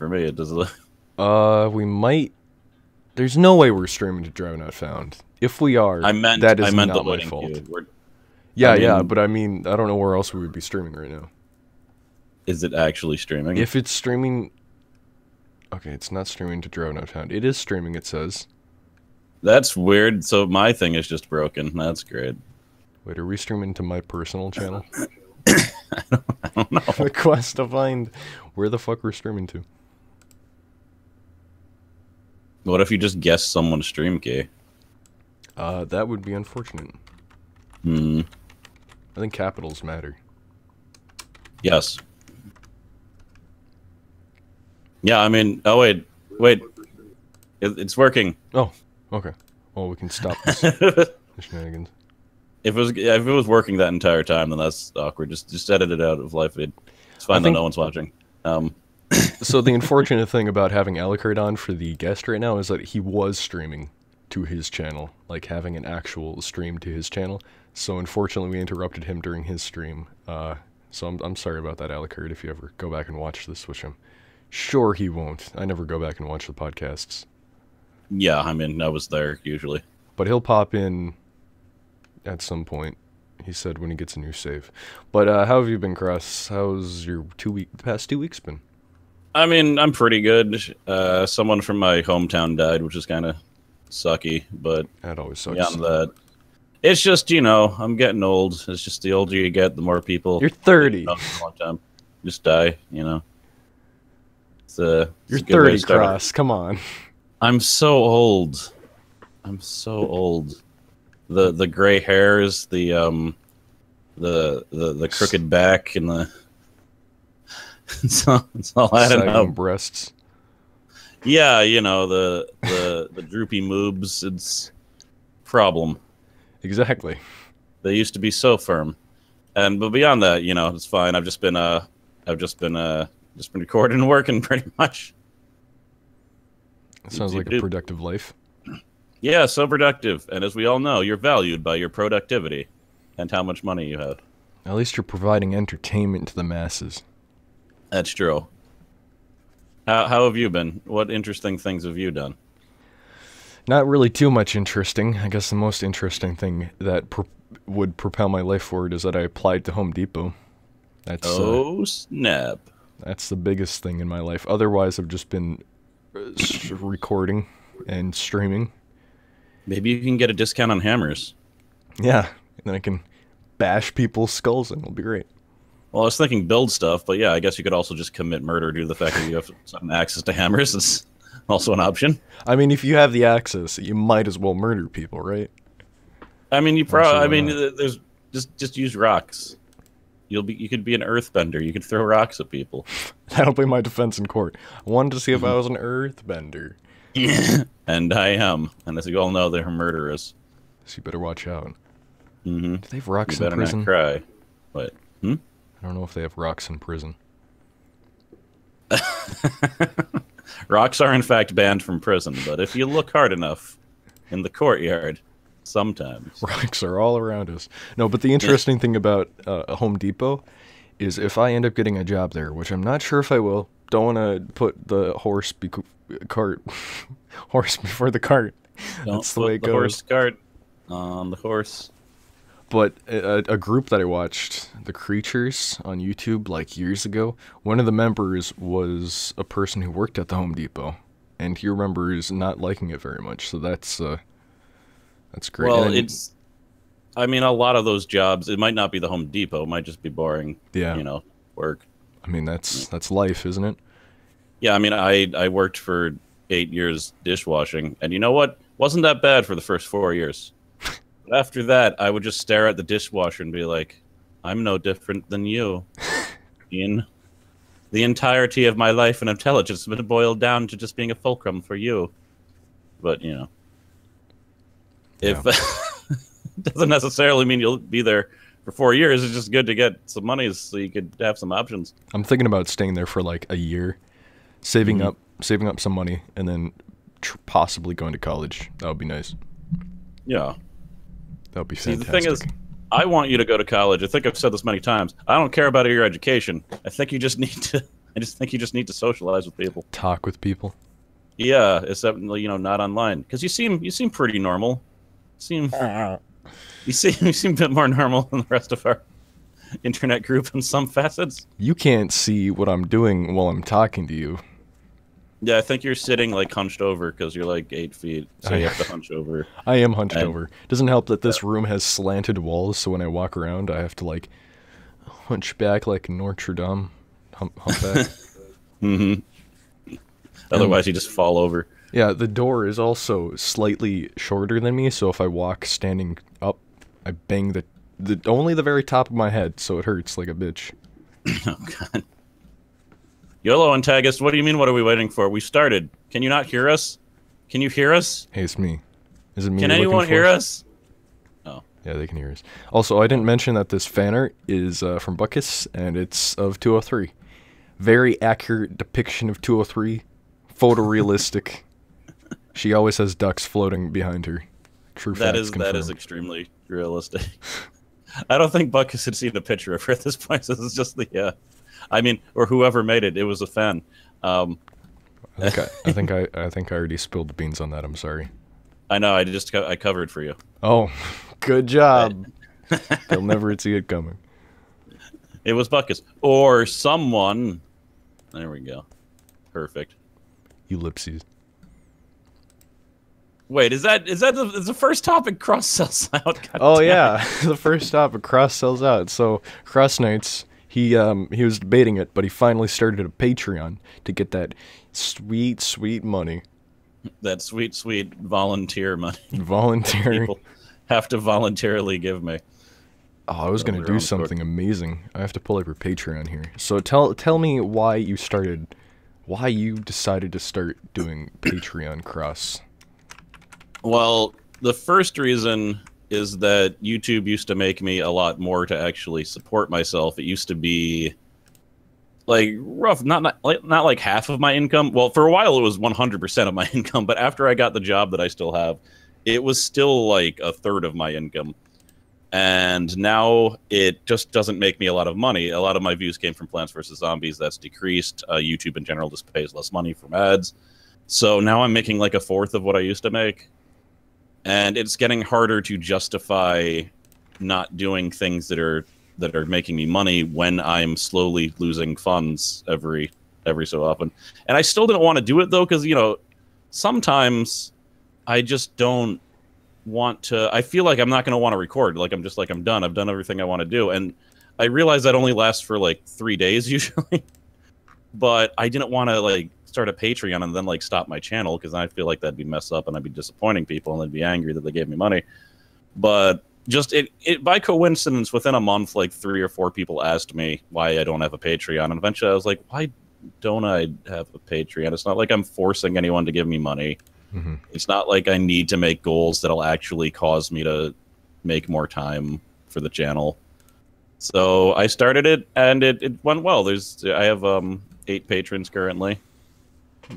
for me. It does. We might. There's no way we're streaming to Drive Not Found. If we are, that is I meant not the my loading fault. queue. Yeah, I mean, yeah, but I mean, I don't know where else we would be streaming right now. Is it actually streaming? If it's streaming, okay, it's not streaming to Drive Not Found. It is streaming. It says. That's weird. So my thing is just broken. That's great. Wait, are we streaming to my personal channel? I don't know. The quest to find where the fuck we're streaming to. What if you just guess someone's stream key? That would be unfortunate. Hmm. I think capitals matter. Yes. Yeah, I mean, oh wait. It's working. Oh, okay. Well, we can stop this the shenanigans. If it was working that entire time, then that's awkward. Just edit it out of live feed. It's fine that no one's watching. So the unfortunate thing about having Alucard on for the guest right now is that he was streaming to his channel, like having an actual stream to his channel. So unfortunately, we interrupted him during his stream. So I'm sorry about that, Alucard. If you ever go back and watch this, which I'm sure he won't. I never go back and watch the podcasts. Yeah, I mean, I was there usually. But he'll pop in at some point. He said when he gets a new save. But how have you been, Cross? How's your past 2 weeks been? I mean, I'm pretty good. Someone from my hometown died, which is kind of sucky, but That always sucks. beyond that, it's just, I'm getting old. It's just the older you get, the more people... You're 30. For a long time, just die, It's You're a good way to 30, start. Cross. Come on. I'm so old. I'm so old. The gray hairs, the crooked back, and the it's all adding Sagging up. breasts. Yeah, the droopy moobs. It's problem. Exactly. They used to be so firm, but beyond that, it's fine. I've just been recording and working pretty much. It sounds like a productive life. Yeah, so productive. And as we all know, you're valued by your productivity and how much money you have. At least you're providing entertainment to the masses. That's true. How have you been? What interesting things have you done? Not really too much interesting. I guess the most interesting thing that would propel my life forward is that I applied to Home Depot. That's Snap. That's the biggest thing in my life. Otherwise, I've just been recording and streaming. Maybe you can get a discount on hammers. Yeah, and then I can bash people's skulls and it'll be great. Well, I was thinking build stuff, but yeah, I guess you could also just commit murder due to the fact that you have some access to hammers. It's also an option. I mean, if you have the access, you might as well murder people, right? I mean, there's just use rocks. You could be an earthbender. You could throw rocks at people. That'll be my defense in court. I wanted to see if I was an earthbender. And I am. And as you all know, they're murderous. So you better watch out. Mm-hmm. Do they have rocks You in better prison? not cry. What? I don't know if they have rocks in prison. Rocks are in fact banned from prison, but if you look hard enough in the courtyard, sometimes. Rocks are all around us. No, but the interesting thing about Home Depot is if I end up getting a job there, which I'm not sure if I will, don't want to put the horse before the cart. Don't That's the put way it the goes. horse cart on the horse. But a group that I watched, The Creatures, on YouTube, like years ago, one of the members was a person who worked at the Home Depot, and he remembers not liking it very much. So that's great. Well, and I mean, a lot of those jobs, it might not be the Home Depot, it might just be boring, work. I mean, that's life, isn't it? Yeah, I mean, I worked for 8 years dishwashing, and you know what? Wasn't that bad for the first 4 years. But after that, I would just stare at the dishwasher and be like, I'm no different than you. Ian. The entirety of my life and intelligence has been boiled down to just being a fulcrum for you. But, if doesn't necessarily mean you'll be there for 4 years. It's just good to get some money so you could have some options. I'm thinking about staying there for like a year, saving up some money, and then possibly going to college. That would be nice. Yeah. That would be See, fantastic. the thing is, I want you to go to college. I think I've said this many times. I don't care about your education. I think you just need to I just think you just need to socialize with people. Talk with people. Yeah, except not online, because you seem pretty normal. Seem you seem a bit more normal than the rest of our internet group in some facets. You can't see what I'm doing while I'm talking to you. Yeah, I think you're sitting like hunched over because you're like 8 feet, so you have to hunch over. I am hunched over. Doesn't help that this room has slanted walls, so when I walk around, I have to like hunch back like Notre Dame, humpback. Otherwise, you just fall over. Yeah, the door is also slightly shorter than me, so if I walk standing up, I bang only the very top of my head, so it hurts like a bitch. Oh god. YOLO Antagonist, what do you mean what are we waiting for? We started. Can you not hear us? Can you hear us? Hey, it's me. Is it me? Can anyone hear us? Oh. Yeah, they can hear us. Also, I didn't mention that this fan art is from Buckus, and it's of 203. Very accurate depiction of 203. Photorealistic. She always has ducks floating behind her. True facts confirmed. That is extremely realistic. I don't think Buckus had seen a picture of her at this point. This is just the I mean, or whoever made it. It was a fan. I think I already spilled the beans on that. I'm sorry. I know. I covered for you. Oh, good job. They'll never see it coming. It was Buckus or someone. There we go. Perfect. Ellipses. Wait, is the first topic cross sells out? God oh damn. Yeah, the first topic cross sells out. So Cross Nights, he was debating it, but he finally started a Patreon to get that sweet money. That sweet volunteer money. Voluntary. People have to voluntarily give me. Oh, I was gonna do something amazing. I have to pull up your Patreon here. So tell me why you decided to start doing Patreon Cross. Well, the first reason is that YouTube used to make me a lot more to actually support myself. It used to be like rough, not like half of my income. Well, for a while it was 100% of my income, but after I got the job that I still have, it was still like a third of my income. And now it just doesn't make me a lot of money. A lot of my views came from Plants vs. Zombies. That's decreased. YouTube in general just pays less money from ads. So now I'm making like a fourth of what I used to make. And it's getting harder to justify not doing things that are making me money when I'm slowly losing funds every so often. And I still didn't want to do it though, because sometimes I just don't want to. I feel like I'm not going to want to record. Like I'm done. I've done everything I want to do, and I realize that only lasts for like 3 days usually. But I didn't want to like start a Patreon and then like stop my channel, because I feel like that'd be messed up and I'd be disappointing people and they'd be angry that they gave me money. But just it by coincidence, within a month, like 3 or 4 people asked me why I don't have a Patreon, and eventually I was like, why don't I have a Patreon? It's not like I'm forcing anyone to give me money. Mm-hmm. It's not like I need to make goals that'll actually cause me to make more time for the channel. So I started it, and it went well. I have 8 patrons currently.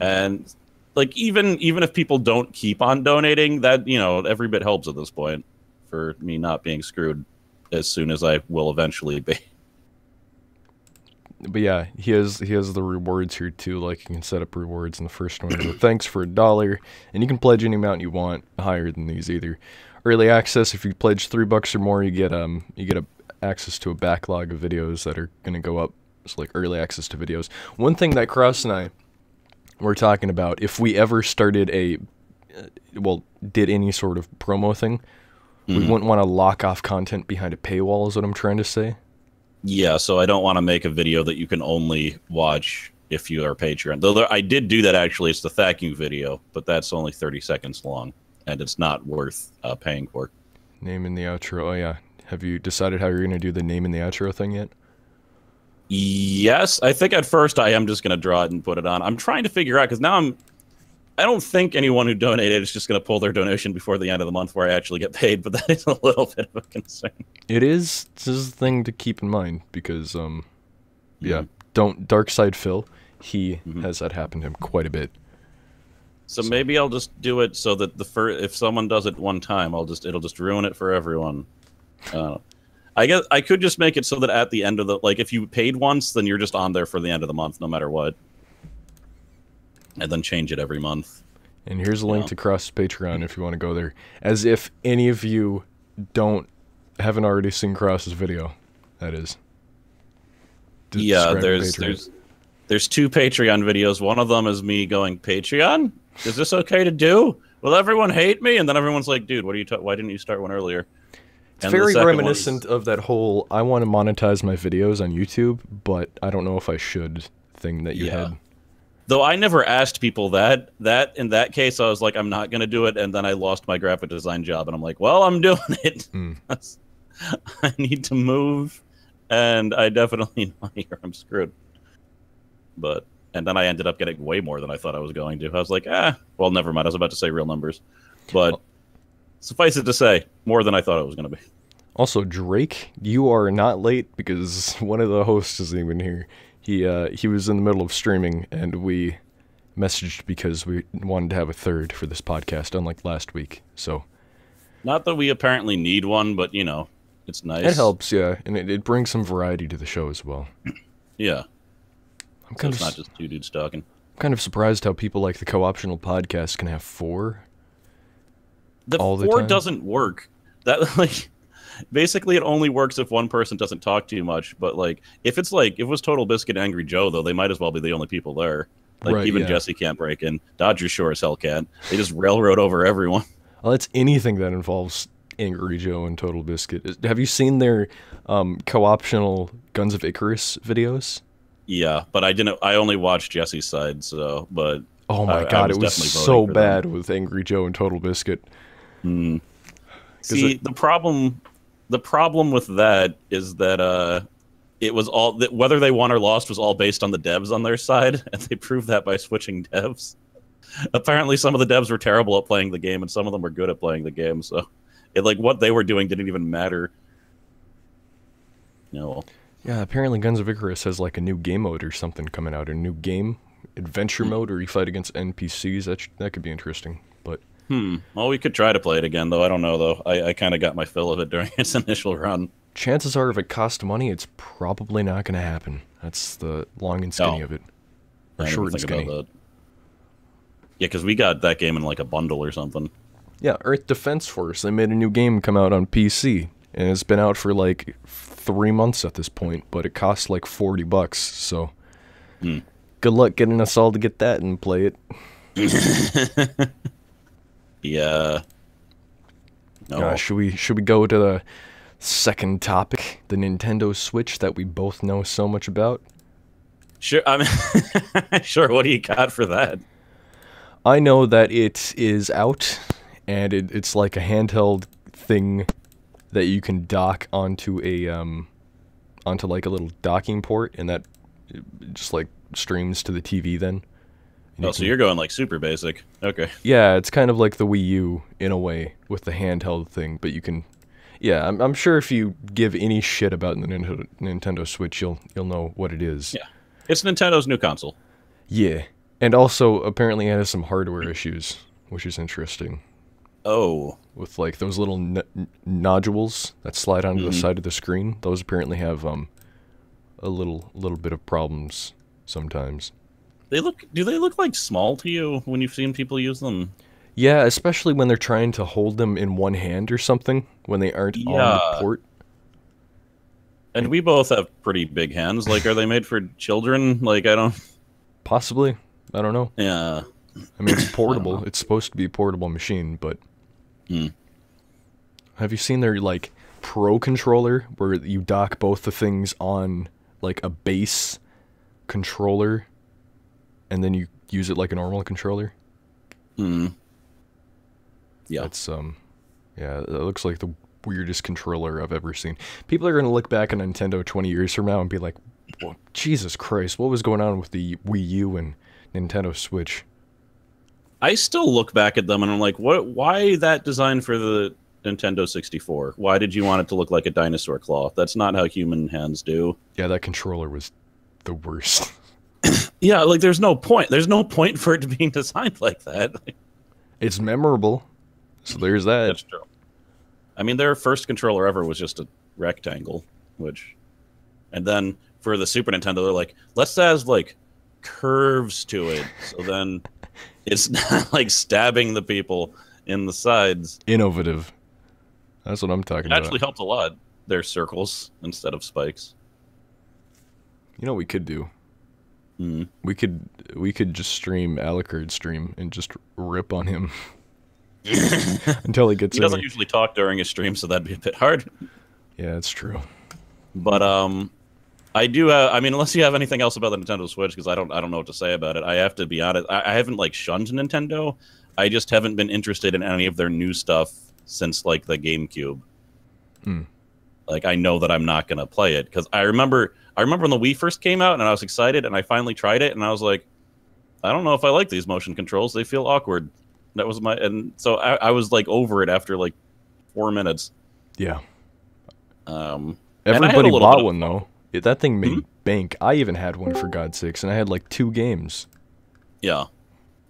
And like even if people don't keep on donating, that every bit helps at this point for me not being screwed as soon as I will eventually be. But yeah, he has the rewards here too. Like you can set up rewards in the first one. So thanks for $1, and you can pledge any amount you want, higher than these either. Early access, if you pledge $3 or more, you get access to a backlog of videos that are gonna go up. It's like early access to videos. One thing that Cross and I were talking about, if we ever started did any sort of promo thing, we wouldn't want to lock off content behind a paywall, is what I'm trying to say. Yeah, so I don't want to make a video that you can only watch if you are a Patreon. Though I did do that, actually. It's the thank you video, but that's only 30 seconds long, and it's not worth paying for. Name in the outro. Oh, yeah. Have you decided how you're going to do the name in the outro thing yet? Yes, I think at first I am just going to draw it and put it on. I'm trying to figure out, because now I don't think anyone who donated is just going to pull their donation before the end of the month where I actually get paid, but that is a little bit of a concern. This is the thing to keep in mind, because, Darkside Phil, he has that happen to him quite a bit. So maybe I'll just do it so that if someone does it one time, it'll just ruin it for everyone. I guess I could just make it so that at the end of the like, if you paid once, then you're just on there for the end of the month, no matter what, and then change it every month. And here's a link to Cross's Patreon if you want to go there. As if any of you haven't already seen Cross's video, that is. Yeah, there's 2 Patreon videos. One of them is me going, Patreon? Is this okay to do? Will everyone hate me? And then everyone's like, dude, what are you? Why didn't you start one earlier? It's very reminiscent of that whole I want to monetize my videos on YouTube, but I don't know if I should thing that you had. Though I never asked people that. In that case, I was like, I'm not going to do it, and then I lost my graphic design job, and I'm like, well, I'm doing it. I need to move, and I definitely know here I'm screwed. And then I ended up getting way more than I thought I was going to. I was like, well, never mind. I was about to say real numbers. But suffice it to say, more than I thought it was going to be. Also, Drake, you are not late because one of the hosts isn't even here. He was in the middle of streaming, and we messaged because we wanted to have a third for this podcast, unlike last week. So, not that we apparently need one, but, you know, it's nice. It helps, yeah, and it brings some variety to the show as well. Yeah. So it's not just 2 dudes talking. I'm kind of surprised how people like the co-optional podcast can have 4 all the 4 time. Doesn't work. That, like... Basically, it only works if one person doesn't talk too much. But like, if it was Total Biscuit and Angry Joe, though, they might as well be the only people there. Like, right, even Jesse can't break in. Dodger sure as hell can't. They just railroad over everyone. Well, it's anything that involves Angry Joe and Total Biscuit. Have you seen their co-optional Guns of Icarus videos? Yeah, but I didn't. I only watched Jesse's side. So, but oh my god, it was so bad with Angry Joe and Total Biscuit. See, the problem with that is that it was all that whether they won or lost was all based on the devs on their side, and they proved that by switching devs. Apparently, some of the devs were terrible at playing the game, and some of them were good at playing the game. So, what they were doing didn't even matter. No. Yeah, apparently Guns of Icarus has like a new game mode or something coming out, a new game adventure mode, where you fight against NPCs. That could be interesting, but. Well, we could try to play it again, though. I don't know, though. I kind of got my fill of it during its initial run. Chances are, if it costs money, it's probably not going to happen. That's the long and skinny of it. Or short and skinny. Yeah, because we got that game in like a bundle or something. Yeah, Earth Defense Force. They made a new game come out on PC, and it's been out for like 3 months at this point, but it costs like $40, so good luck getting us all to get that and play it. Yeah. No. Should we go to the second topic, the Nintendo Switch that we both know so much about? Sure. I mean, sure. What do you got for that? I know that it is out, and it's like a handheld thing that you can dock onto onto like a little docking port, and that just like streams to the TV then. So you're going like super basic. Okay. Yeah, it's kind of like the Wii U in a way with the handheld thing, but you can. Yeah, I'm sure if you give any shit about the Nintendo Switch, you'll know what it is. Yeah, it's Nintendo's new console. Yeah, and also apparently it has some hardware issues, which is interesting. Oh. With like those little nodules that slide onto the side of the screen, those apparently have a little bit of problems sometimes. Do they look like small to you when you've seen people use them? Yeah, especially when they're trying to hold them in one hand or something, when they aren't on the port. And we both have pretty big hands. Like, are they made for children? Like, I don't... Possibly. I don't know. Yeah. I mean, it's portable. It's supposed to be a portable machine, but... Have you seen their, like, Pro controller, where you dock both the things on, like, a base controller, and then you use it like a normal controller? Yeah. It's, yeah, it looks like the weirdest controller I've ever seen. People are going to look back at Nintendo 20 years from now and be like, well, Jesus Christ, what was going on with the Wii U and Nintendo Switch? I still look back at them and I'm like, why that design for the Nintendo 64? Why did you want it to look like a dinosaur claw? That's not how human hands do. Yeah, that controller was the worst. Yeah, like there's no point. There's no point for it being designed like that. It's memorable, so there's that. That's true. I mean, their first controller ever was just a rectangle, and then for the Super Nintendo, they're like, let's add like curves to it, so then it's not like stabbing the people in the sides. Innovative. That's what I'm talking It about. actually helped a lot. They're circles instead of spikes. You know what we could do? Mm. We could just stream Alucard stream and just rip on him until he gets He in doesn't here. usually talk during his stream, so that'd be a bit hard. Yeah, that's true. But I do. I mean, unless you have anything else about the Nintendo Switch, because I don't know what to say about it. I have to be honest. I haven't like shunned Nintendo. I just haven't been interested in any of their new stuff since like the GameCube. Hmm. Like I know that I'm not gonna play it because I remember when the Wii first came out and I was excited and I finally tried it and I was like, I don't know if I like these motion controls. They feel awkward. That was so I was like over it after like 4 minutes. Yeah. And Everybody bit bought of one though. That thing made bank. I even had one for God's sakes, and I had like 2 games. Yeah,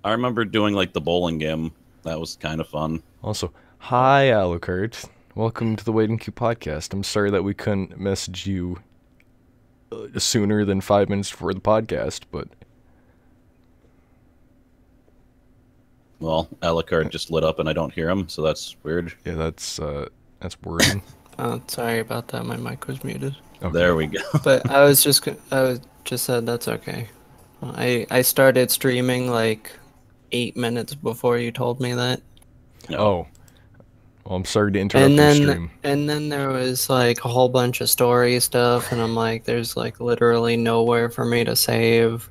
I remember doing like the bowling game. That was kind of fun. Also, hi Alucard. Welcome to the Wait and Queue podcast. I'm sorry that we couldn't message you sooner than 5 minutes before the podcast, but well, Alucard just lit up and I don't hear him, so that's weird. yeah, that's worrying. Oh, sorry about that. My mic was muted. Okay. There we go. But I was just said that's okay. I started streaming like 8 minutes before you told me that. No. Oh. Well, I'm sorry to interrupt your stream. And then there was like a whole bunch of story stuff, and I'm like, there's like literally nowhere for me to save.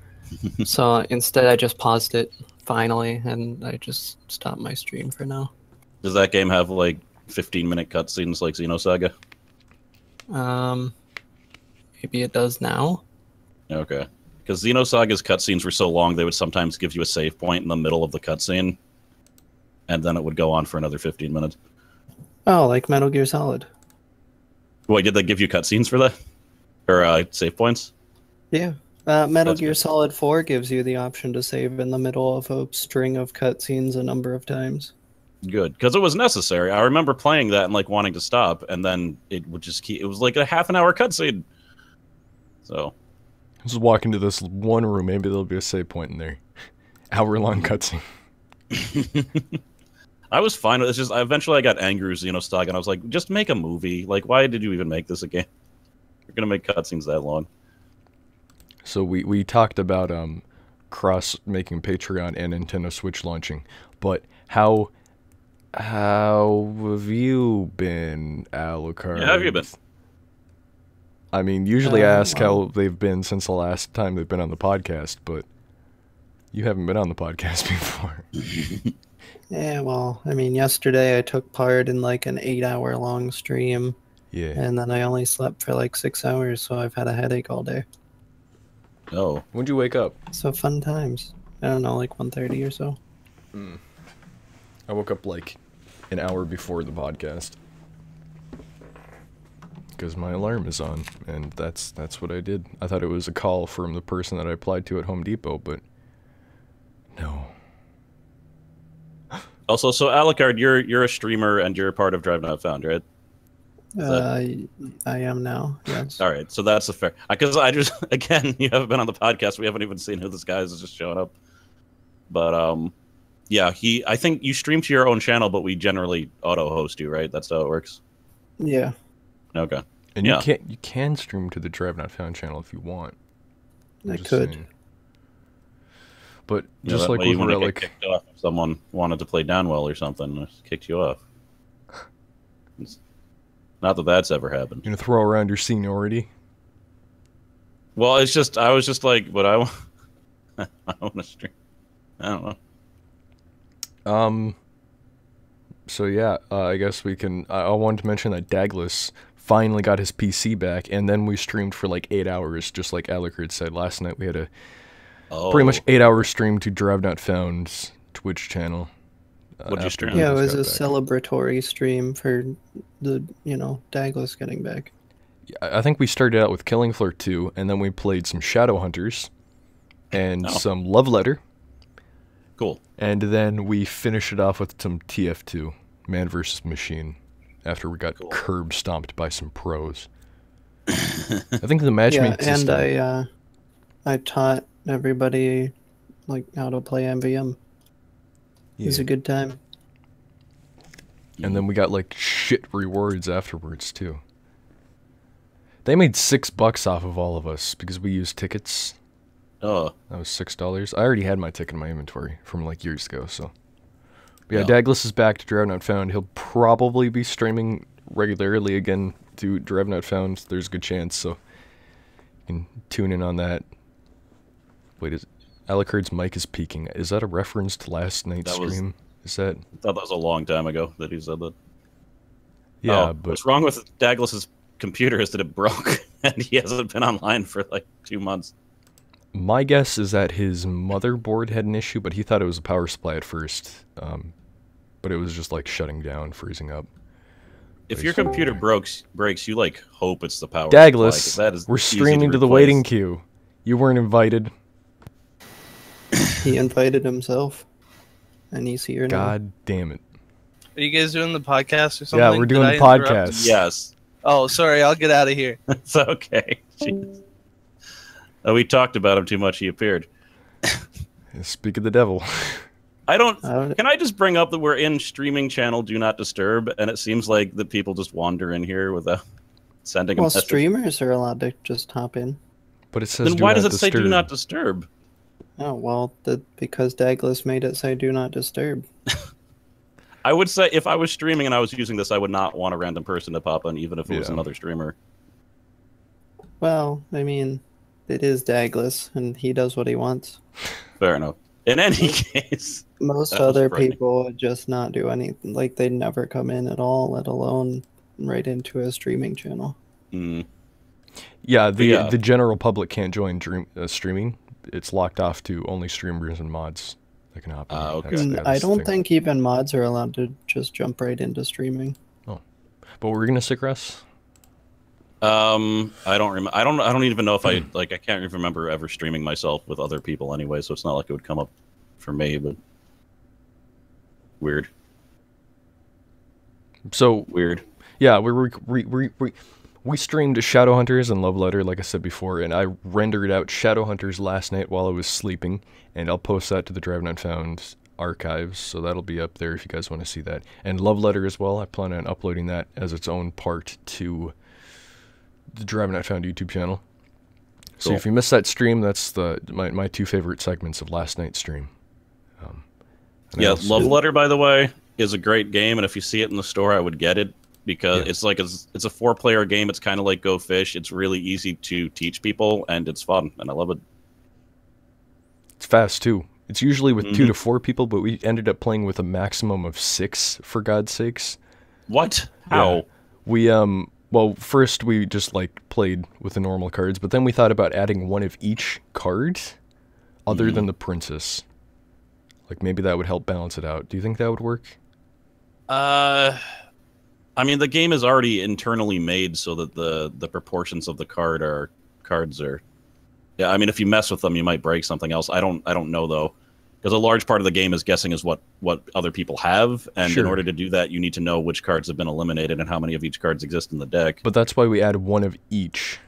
So instead, I just paused it finally, and I just stopped my stream for now. Does that game have like 15-minute cutscenes like Xenosaga? Maybe it does now. Okay. Because Xenosaga's cutscenes were so long, they would sometimes give you a save point in the middle of the cutscene, and then it would go on for another 15 minutes. Oh, like Metal Gear Solid. Wait, did they give you cutscenes for that? Or save points? Yeah. Metal That's Gear good. Solid 4 gives you the option to save in the middle of a string of cutscenes a number of times. Good. Because it was necessary. I remember playing that and like wanting to stop, and then it would just keep... It was like a half-an-hour cutscene. So... Just walk into this one room, maybe there'll be a save point in there. Hour-long cutscene. I was fine with it. It's just eventually I got angry with Xenosaga, and I was like, just make a movie. Like, why did you even make this a game? You're gonna make cutscenes that long. So we talked about cross making Patreon and Nintendo Switch launching, but how have you been, Alucard? Yeah, how have you been? I mean, usually I ask well. how they've been since the last time they've been on the podcast, but you haven't been on the podcast before. Yeah, well, I mean, yesterday I took part in like an 8-hour long stream, Yeah. and then I only slept for like 6 hours, so I've had a headache all day. Oh. When'd you wake up? So fun times. I don't know, like 1:30 or so. I woke up like an hour before the podcast. Because my alarm is on, and that's what I did. I thought it was a call from the person that I applied to at Home Depot, but no. Also, so Alucard, you're a streamer and you're a part of Drive Not Found, right? I am now, yes. All right, so that's a fair. Because I just again, you haven't been on the podcast. We haven't even seen who this guy is. Just showing up. But yeah, I think you stream to your own channel, but we generally auto host you, right? That's how it works. Yeah. Okay. And Yeah. you can stream to the Drive Not Found channel if you want. I'm I just could. saying. But Yeah, just that like way you with wouldn't get Relic, kicked off if someone wanted to play Downwell or something, and kicked you off. Not that that's ever happened. you gonna throw around your seniority. Well, it's just I was just like, but I want to stream. I don't know. So yeah, I guess we can. I wanted to mention that Douglas finally got his PC back, and then we streamed for like 8 hours, just like Alucard said last night. We had a pretty much 8-hour stream to Drive Not Found's Twitch channel. What'd you after stream? Yeah, it Douglas was a got back. celebratory stream for the, Douglas getting back. I think we started out with Killing Floor 2, and then we played some Shadowhunters and some Love Letter. Cool. And then we finished it off with some TF2, Man vs. Machine. after we got Cool. curb stomped by some pros. I think the Yeah, matchmaking and system. I taught everybody like how to play MVM. It was Yeah. a good time. And then we got like shit rewards afterwards too. They made $6 off of all of us because we used tickets. Oh, That was $6. I already had my ticket in my inventory from like years ago, so. But yeah, Yeah. Douglas is back to Drive Not Found. He'll probably be streaming regularly again to Drive Not Found. There's a good chance, so you can tune in on that. Wait, Alucard's mic is peaking. Is that a reference to last night's That was- stream? Is that? I thought that was a long time ago that he said that. Yeah, Oh, but what's wrong with Douglas's computer is that it broke, and he hasn't been online for like 2 months. my guess is that his motherboard had an issue, but he thought it was a power supply at first. But it was just like shutting down, freezing up. If your computer breaks, you like hope it's the power. Douglas, supply, 'cause that is we're easy streaming to the replace. waiting queue. You weren't invited. He invited himself, and he's here now. God damn it. Are you guys doing the podcast or something? Yeah, we're doing Did the I interrupt? podcast. Yes, Oh, sorry. I'll get out of here. it's okay. Jeez. We talked about him too much. He appeared. Speak of the devil. I don't. Uh, Can I just bring up that we're in streaming channel Do Not Disturb, and it seems like that people just wander in here without sending a well, message. streamers are allowed to just hop in. But it says Then do why not does it say Do disturb. Not Disturb? Oh well, because Douglas made it say "Do not disturb." I would say if I was streaming and I was using this, I would not want a random person to pop in, even if it was Yeah. another streamer. Well, I mean, it is Douglas, and he does what he wants. Fair enough. In any case, Most That was other frightening. people would just not do anything. Like they'd never come in at all, let alone right into a streaming channel. mm, Yeah, the Yeah. the general public can't join streaming. It's locked off to only streamers and mods that can hop in. Okay. I that's the don't thing. think even mods are allowed to just jump right into streaming. But we're gonna sick Russ. I don't remember. I don't even know if I like. I can't even remember ever streaming myself with other people anyway. So it's not like it would come up for me. But weird. So Weird. yeah, we streamed Shadowhunters and Love Letter, like I said before, and I rendered out Shadowhunters last night while I was sleeping, and I'll post that to the Drive Not Found archives, so that'll be up there if you guys want to see that. And Love Letter as well, I plan on uploading that as its own part to the Drive Not Found YouTube channel. So Cool. if you missed that stream, that's my two favorite segments of last night's stream. And I Yeah, also- Love Letter, by the way, is a great game, and if you see it in the store, I would get it because Yeah. it's like it's a 4-player game. It's kind of like Go Fish. It's really easy to teach people, and it's fun, and I love it. It's fast too. It's usually with 2 Mhm. to 4 people, but we ended up playing with a maximum of 6, for God's sakes. What? How? We well, first we just like played with the normal cards, but then we thought about adding one of each card other than the princess. Like maybe that would help balance it out. Do you think that would work? I mean, the game is already internally made so that the proportions of the cards are. Yeah, I mean, if you mess with them, you might break something else. I don't know though, because a large part of the game is guessing is what other people have, and Sure. in order to do that, you need to know which cards have been eliminated and how many of each cards exist in the deck. But that's why we added one of each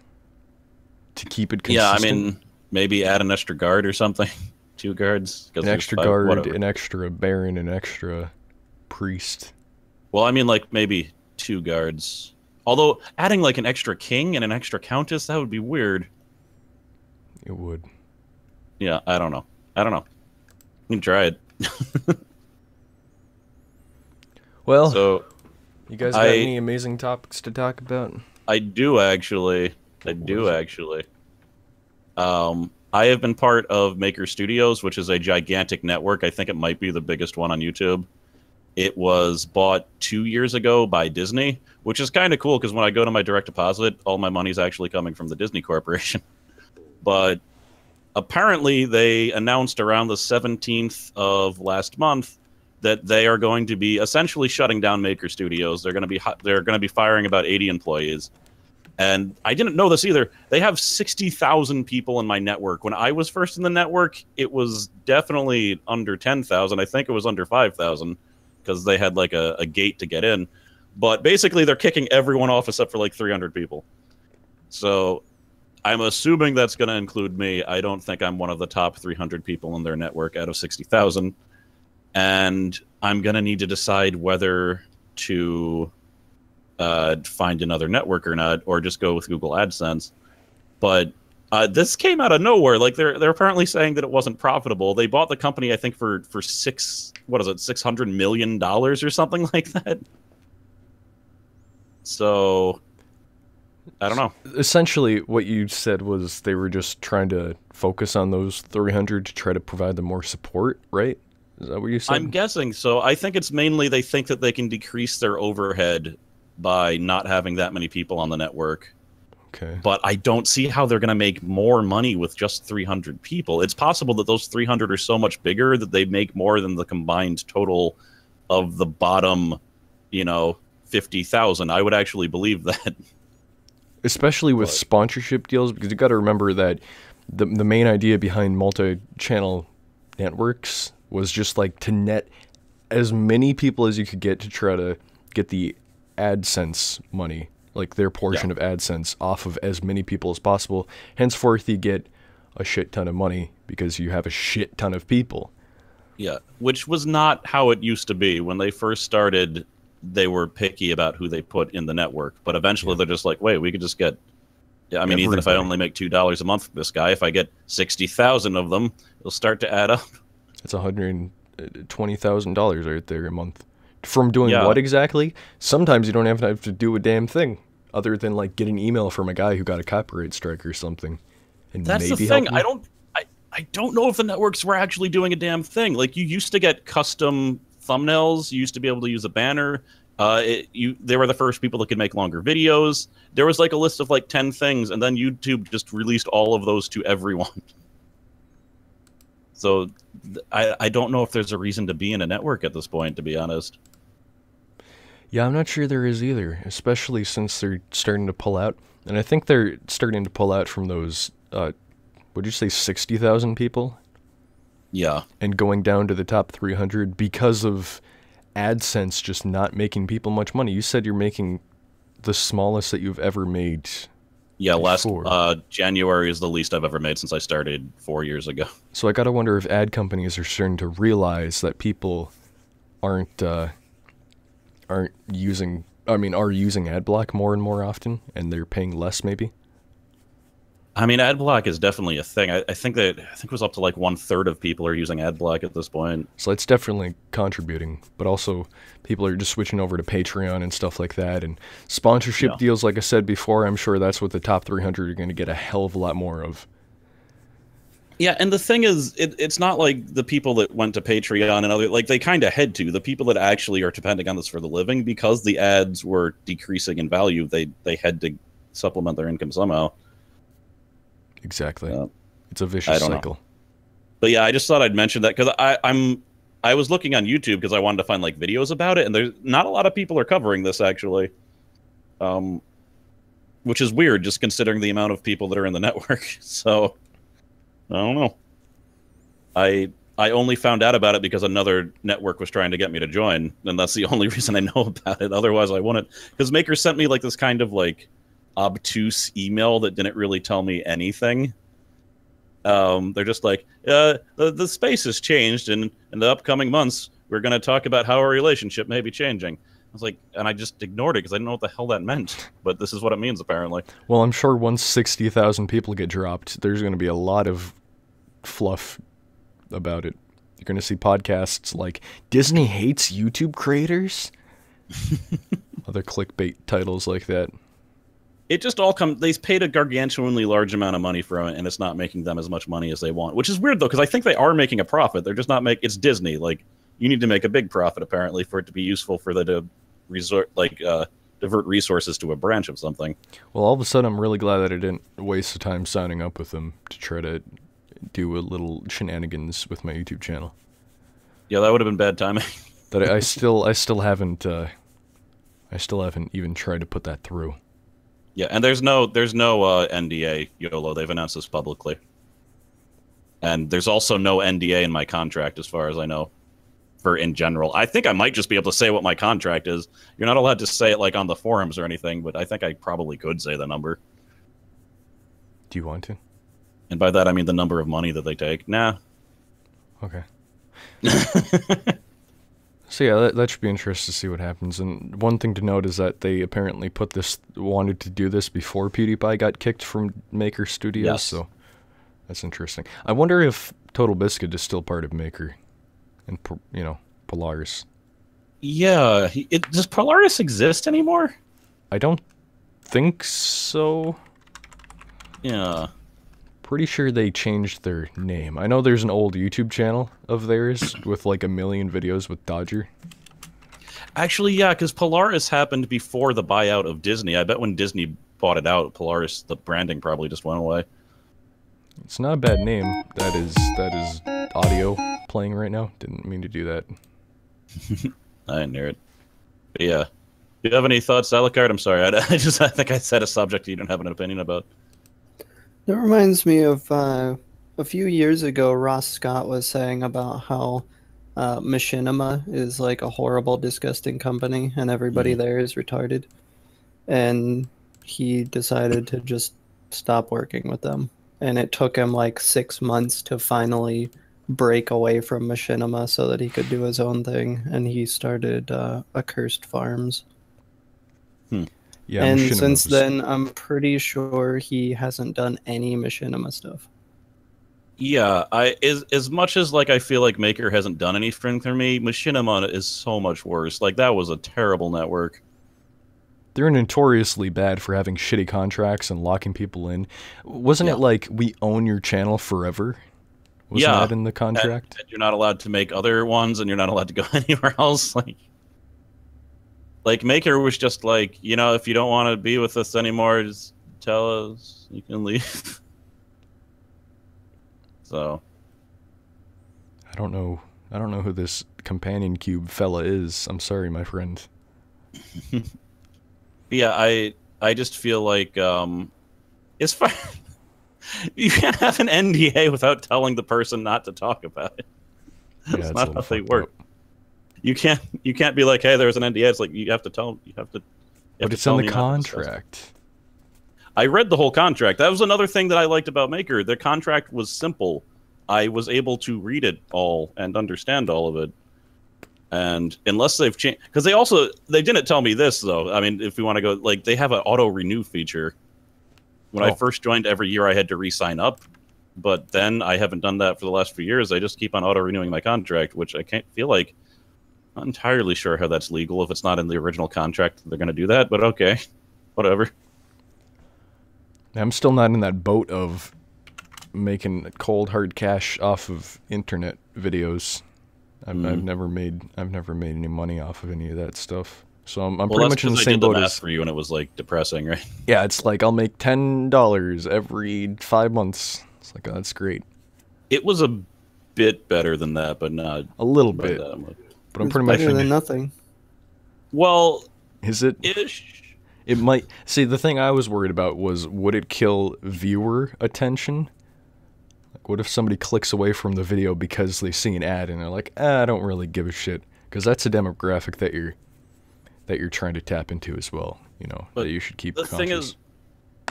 to keep it Yeah, consistent. I mean, maybe add an extra guard or something. 2 guards. 'Cause an there's extra 5, guard, whatever. an extra baron, an extra priest. Well, I mean, like maybe 2 guards. Although adding like an extra king and an extra countess, that would be weird. It would. Yeah, I don't know. You can try it. Well, So you guys got I- any amazing topics to talk about? I do actually. I have been part of Maker Studios, which is a gigantic network. I think it might be the biggest one on YouTube. It was bought 2 years ago by Disney, which is kind of cool because when I go to my direct deposit, all my money's actually coming from the Disney Corporation. But apparently, they announced around the 17th of last month that they are going to be essentially shutting down Maker Studios. They're going to be firing about 80 employees. And I didn't know this either. They have 60,000 people in my network. When I was first in the network, it was definitely under 10,000. I think it was under 5,000 because they had like a gate to get in. But basically, they're kicking everyone off except for like 300 people. So I'm assuming that's going to include me. I don't think I'm one of the top 300 people in their network out of 60,000. And I'm going to need to decide whether to find another network or not, or just go with Google AdSense. But this came out of nowhere. Like they're apparently saying that it wasn't profitable. They bought the company, I think, for $600 million or something like that. So I don't know. Essentially, what you said was they were just trying to focus on those 300 to try to provide them more support, right? Is that what you said? I'm guessing so. I think it's mainly they think that they can decrease their overhead by not having that many people on the network. Okay. But I don't see how they're going to make more money with just 300 people. It's possible that those 300 are so much bigger that they make more than the combined total of the bottom, 50,000. I would actually believe that. Especially with sponsorship deals, because you got to remember that the main idea behind multi-channel networks was just like to net as many people as you could get to try to get the AdSense money, like their portion of AdSense off of as many people as possible. Henceforth, you get a shit ton of money because you have a shit ton of people. Yeah, which was not how it used to be. When they first started, they were picky about who they put in the network. But eventually they're just like, wait, we could just get... I mean, even if I only make $2 a month for this guy, if I get 60,000 of them, it'll start to add up. It's $120,000 right there a month. From doing what exactly? Sometimes you don't even have to do a damn thing other than like get an email from a guy who got a copyright strike or something. And that's maybe the thing. help I don't know if the networks were actually doing a damn thing. Like, you used to get custom thumbnails. You used to be able to use a banner. They were the first people that could make longer videos. There was like a list of like 10 things, and then YouTube just released all of those to everyone. So I don't know if there's a reason to be in a network at this point, to be honest. Yeah, I'm not sure there is either, especially since they're starting to pull out. And I think they're starting to pull out from those, would you say 60,000 people? Yeah. And going down to the top 300 because of AdSense just not making people much money. You said you're making the smallest that you've ever made. Yeah, last January is the least I've ever made since I started 4 years ago. So I gotta wonder if ad companies are starting to realize that people are using ad block more and more often, and they're paying less maybe. I mean, ad block is definitely a thing. I think it was up to like 1/3 of people are using ad block at this point. So it's definitely contributing, but also people are just switching over to Patreon and stuff like that. And sponsorship deals, like I said before, I'm sure that's what the top 300 are going to get a hell of a lot more of. Yeah, and the thing is, it's not like the people that went to Patreon and other, like, they kind of had to. The people that actually are depending on this for the living, because the ads were decreasing in value, they had to supplement their income somehow. Exactly. It's a vicious cycle. But yeah, I just thought I'd mention that because I was looking on YouTube because I wanted to find like videos about it, and there's not a lot of people are covering this actually, which is weird just considering the amount of people that are in the network. So I don't know. I only found out about it because another network was trying to get me to join, and that's the only reason I know about it. Otherwise, I wouldn't. Because Maker sent me like this kind of like obtuse email that didn't really tell me anything. They're just like, the space has changed, and in the upcoming months, we're going to talk about how our relationship may be changing. I was like, and I just ignored it because I didn't know what the hell that meant. But this is what it means, apparently. Well, I'm sure once 60,000 people get dropped, there's going to be a lot of fluff about it. You're going to see podcasts like, Disney hates YouTube creators? Other clickbait titles like that. It just all comes... They paid a gargantuanly large amount of money for it, and it's not making them as much money as they want. Which is weird, though, because I think they are making a profit. They're just not making... It's Disney. Like, you need to make a big profit, apparently, for it to be useful for the divert resources to a branch of something. Well, all of a sudden, I'm really glad that I didn't waste the time signing up with them to try to do a little shenanigans with my YouTube channel. Yeah, that would have been bad timing. That I still haven't even tried to put that through. Yeah, and there's no NDA, YOLO. They've announced this publicly. And there's also no NDA in my contract, as far as I know. for in general. I think I might just be able to say what my contract is. You're not allowed to say it like on the forums or anything, but I think I probably could say the number. Do you want to? And by that I mean the number of money that they take. Nah. Okay. So yeah, that should be interesting to see what happens. And one thing to note is that they apparently wanted to do this before PewDiePie got kicked from Maker Studios. Yes. So that's interesting. I wonder if Total Biscuit is still part of Maker, and Polaris. Yeah. Does Polaris exist anymore? I don't think so. Yeah. Pretty sure they changed their name. I know there's an old YouTube channel of theirs with like 1 million videos with Dodger. Actually, yeah, because Polaris happened before the buyout of Disney. I bet when Disney bought it out, Polaris, the branding probably just went away. It's not a bad name. That is audio playing right now. Didn't mean to do that. I didn't hear it. But yeah. Do you have any thoughts, Alucard? I'm sorry. I think I said a subject you don't have an opinion about. It reminds me of a few years ago, Ross Scott was saying about how Machinima is like a horrible, disgusting company, and everybody there is retarded. And he decided to just stop working with them. And it took him like 6 months to finally break away from Machinima so that he could do his own thing. And he started Accursed Farms. Yeah, and Machinima since was... then, I'm pretty sure he hasn't done any Machinima stuff. Yeah, as much as like I feel like Maker hasn't done anything for me, Machinima is so much worse. Like that was a terrible network. They're notoriously bad for having shitty contracts and locking people in. Wasn't it like, we own your channel forever? Wasn't that in the contract? And you're not allowed to make other ones, and you're not allowed to go anywhere else. Like Maker was just like, you know, if you don't want to be with us anymore, just tell us. You can leave. So. I don't know who this companion cube fella is. I'm sorry, my friend. Yeah, I just feel like it's fine. You can't have an NDA without telling the person not to talk about it. Yeah, That's not how they work. You can't be like, hey, there's an NDA. It's like you have to tell. But it's in the contract. I read the whole contract. That was another thing that I liked about Maker. The contract was simple. I was able to read it all and understand all of it. And unless they've changed, because they didn't tell me this though. I mean, if we want to go, like they have an auto renew feature. When I first joined, every year I had to re-sign up, but then I haven't done that for the last few years. I just keep on auto renewing my contract, which I can't feel like. Not entirely sure how that's legal if it's not in the original contract. They're going to do that, but okay, whatever. I'm still not in that boat of making cold hard cash off of internet videos. I've never made any money off of any of that stuff. So I'm pretty much in the same boat as for you, and it was like depressing, right? Yeah, it's like I'll make $10 every 5 months. It's like, oh, that's great. It was a bit better than that, but not a little bit. But I'm pretty much better than nothing. Well, is it? Ish. It might. See, the thing I was worried about was, would it kill viewer attention? Like, what if somebody clicks away from the video because they see an ad and they're like, I don't really give a shit, because that's a demographic that you're trying to tap into as well. You know, but that you should keep. The thing is,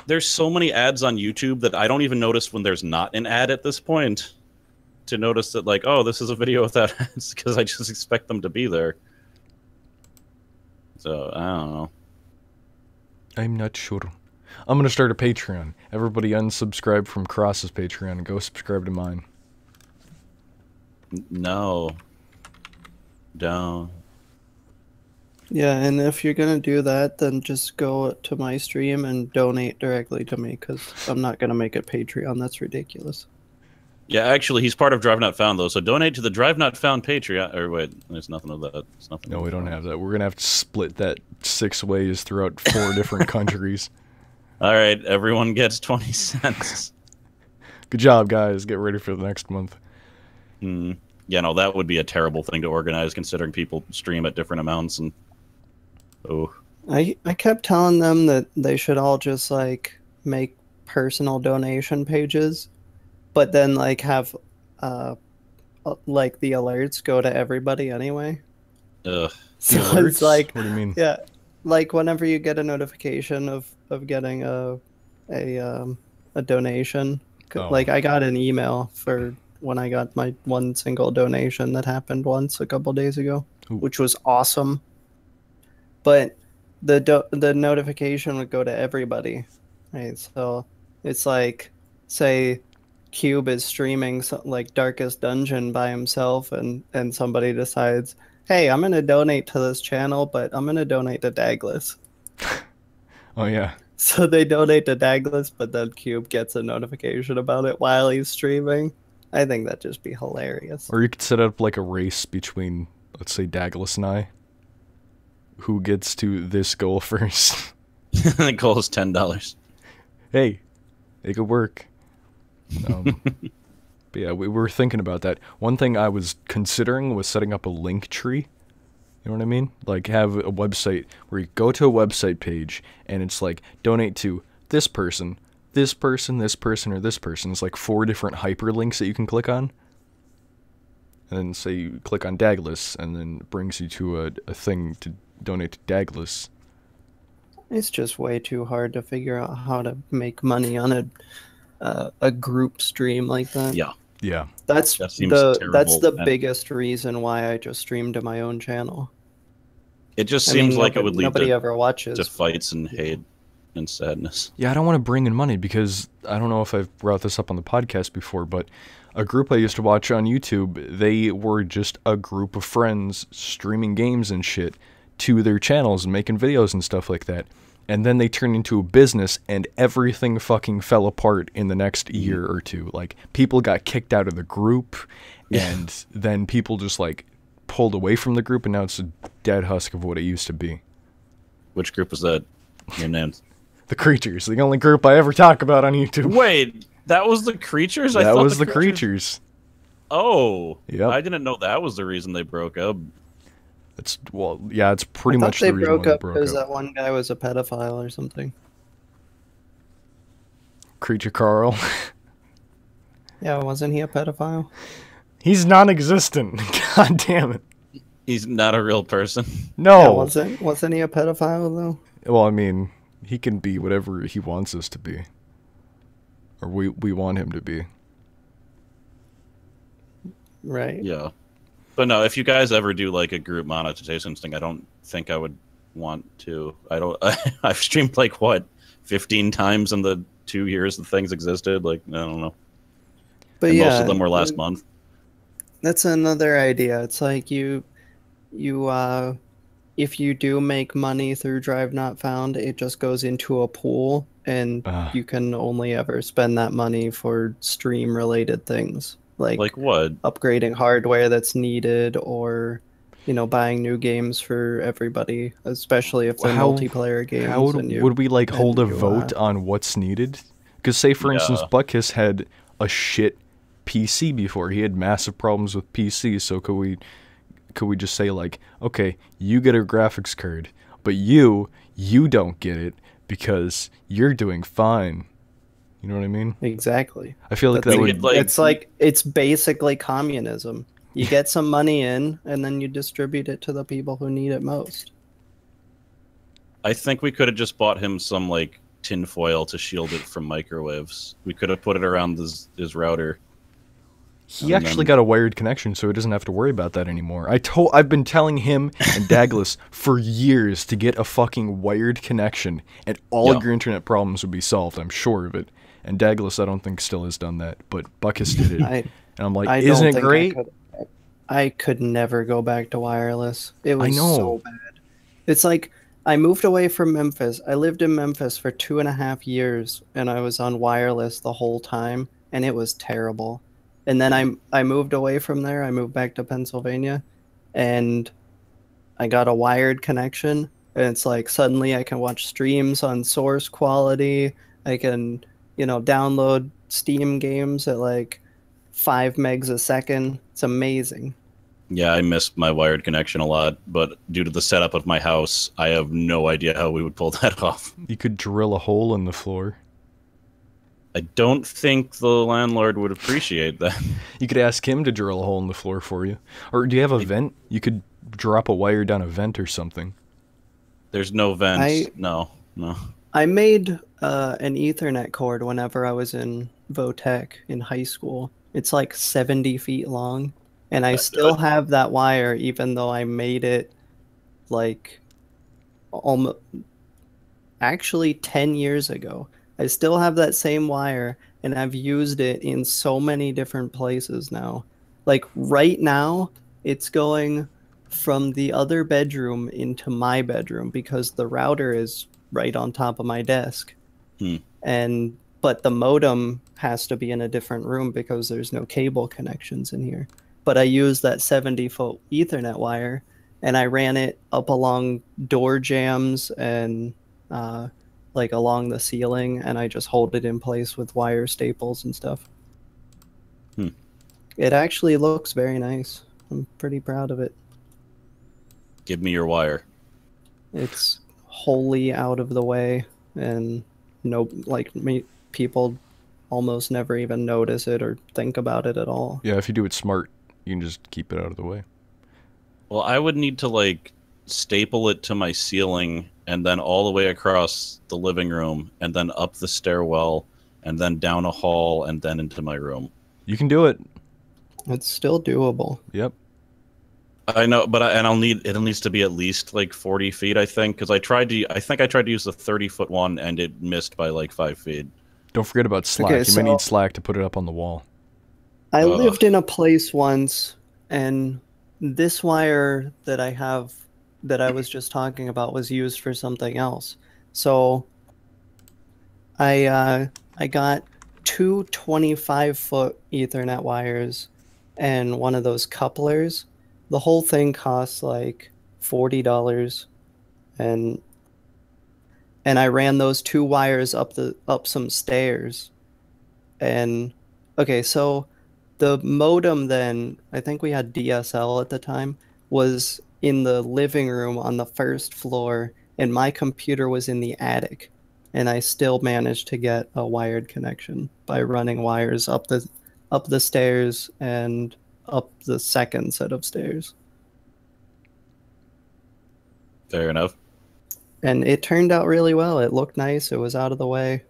there's so many ads on YouTube that I don't even notice when there's not an ad at this point. To notice that, like, oh, this is a video without ads, because I just expect them to be there. So, I don't know. I'm not sure. I'm going to start a Patreon. Everybody unsubscribe from Cross's Patreon and go subscribe to mine. No. Don't. Yeah, and if you're going to do that, then just go to my stream and donate directly to me, because I'm not going to make a Patreon. That's ridiculous. Yeah, actually, he's part of Drive Not Found, though, so donate to the Drive Not Found Patreon. Or wait, there's nothing of that. There's nothing. No, we don't have that. We're going to have to split that 6 ways throughout 4 different countries. All right, everyone gets 20 cents. Good job, guys. Get ready for the next month. Yeah, no, that would be a terrible thing to organize, considering people stream at different amounts. And I kept telling them that they should all just, like, make personal donation pages, but then, like, have like the alerts go to everybody anyway. Ugh. So Alerts? it's like, What do you mean? yeah, like whenever you get a notification of getting a donation, Oh. like I got an email for when I got my one single donation that happened once a couple days ago, Ooh. which was awesome. But the notification would go to everybody, right? So it's like, say, Cube is streaming like Darkest Dungeon by himself, and somebody decides, hey, I'm gonna donate to this channel, but I'm gonna donate to Douglas. Oh yeah. So they donate to Douglas, but then Cube gets a notification about it while he's streaming. I think that'd just be hilarious. Or you could set up like a race between, let's say, Douglas and I. Who gets to this goal first? The goal is $10. Hey, it could work. But yeah, we were thinking about that. One thing I was considering was setting up a link tree. You know what I mean? Like have a website where you go to a website page and it's like donate to this person, this person, this person, or this person. It's like 4 different hyperlinks that you can click on. And then say you click on Douglas and then it brings you to a thing to donate to Douglas. It's just way too hard to figure out how to make money on a group stream like that. Yeah. Yeah. That's That seems that's terrible, the and- biggest reason why I just stream to my own channel. It just I seems mean, like it would lead nobody to ever watches. fights and hate and sadness. Yeah, I don't want to bring in money because I don't know if I've brought this up on the podcast before, but a group I used to watch on YouTube, they were just a group of friends streaming games and shit to their channels and making videos and stuff like that. And then they turned into a business and everything fucking fell apart in the next year or two. Like, people got kicked out of the group and then people just like pulled away from the group and now it's a dead husk of what it used to be. Which group was that? Your name? The Creatures, the only group I ever talk about on YouTube. Wait, that was the Creatures? I That thought was the Creatures. Oh, Yep. I didn't know that was the reason they broke up. It's, well, yeah, it's pretty I thought much they the reason why broke they up broke because up. that one guy was a pedophile or something. Creature Carl. Yeah, wasn't he a pedophile? He's non-existent. God damn it. He's not a real person. No. Yeah, wasn't he a pedophile though? Well, I mean, he can be whatever he wants us to be. Or we want him to be. Right. Yeah. But no, if you guys ever do like a group monetization thing, I don't think I would want to. I've streamed like what, 15 times in the 2 years the things existed. Like, I don't know. But And yeah, most of them were last month. that's another idea. It's like you if you do make money through Drive Not Found, it just goes into a pool and you can only ever spend that money for stream related things. Like what? Upgrading hardware that's needed, or buying new games for everybody, especially if they're multiplayer games. How would we like hold a vote on what's needed? Because say for instance, Buckus had a shit PC before. He had massive problems with PC, so could we just say like, okay, you get a graphics card, but you don't get it because you're doing fine. You know what I mean? Exactly. I feel like that would... It's basically communism. You get some money in, and then you distribute it to the people who need it most. I think we could have just bought him some like tinfoil to shield it from microwaves. We could have put it around his router. He actually got a wired connection, so he doesn't have to worry about that anymore. I've been telling him and Douglas for years to get a fucking wired connection, and all of your internet problems would be solved. I'm sure of it. And Douglas, I don't think, still has done that, but Buckus did it. And I'm like, isn't it great? I could never go back to wireless. It was so bad. It's like, I moved away from Memphis. I lived in Memphis for 2.5 years, and I was on wireless the whole time, and it was terrible. And then I moved away from there. I moved back to Pennsylvania, and I got a wired connection. And it's like suddenly I can watch streams on source quality. I can, download Steam games at like 5 megs a second. It's amazing. Yeah, I missed my wired connection a lot, but due to the setup of my house, I have no idea how we would pull that off. You could drill a hole in the floor. I don't think the landlord would appreciate that. You could ask him to drill a hole in the floor for you. Or do you have a vent? You could drop a wire down a vent or something. There's no vents. No. I made an Ethernet cord whenever I was in Votech in high school. It's like 70 feet long, and I still have that wire, even though I made it like almost actually 10 years ago. I still have that same wire, and I've used it in so many different places now. Like right now, it's going from the other bedroom into my bedroom because the router is right on top of my desk. But the modem has to be in a different room because there's no cable connections in here. But I used that 70-foot Ethernet wire, and I ran it up along door jambs and like along the ceiling, and I just hold it in place with wire staples and stuff. It actually looks very nice. I'm pretty proud of it. Give me your wire. It's wholly out of the way, and people almost never even notice it or think about it at all. Yeah, if you do it smart, you can just keep it out of the way. Well, I would need to like staple it to my ceiling and then all the way across the living room and then up the stairwell and then down a hall and then into my room. You can do it. It's still doable. Yep. I know, but it needs to be at least like 40 feet, I think, because I think I tried to use the 30-foot one and it missed by like 5 feet. Don't forget about slack. Okay, you may need slack to put it up on the wall. I lived in a place once, and this wire that I have that I was just talking about was used for something else. So I got two 25-foot Ethernet wires and one of those couplers. The whole thing costs like $40, and I ran those two wires up some stairs. And okay, so the modem then, I think we had DSL at the time, was in the living room on the first floor, and my computer was in the attic, and I still managed to get a wired connection by running wires up the stairs and up the second set of stairs. Fair enough. And it turned out really well. It looked nice. It was out of the way.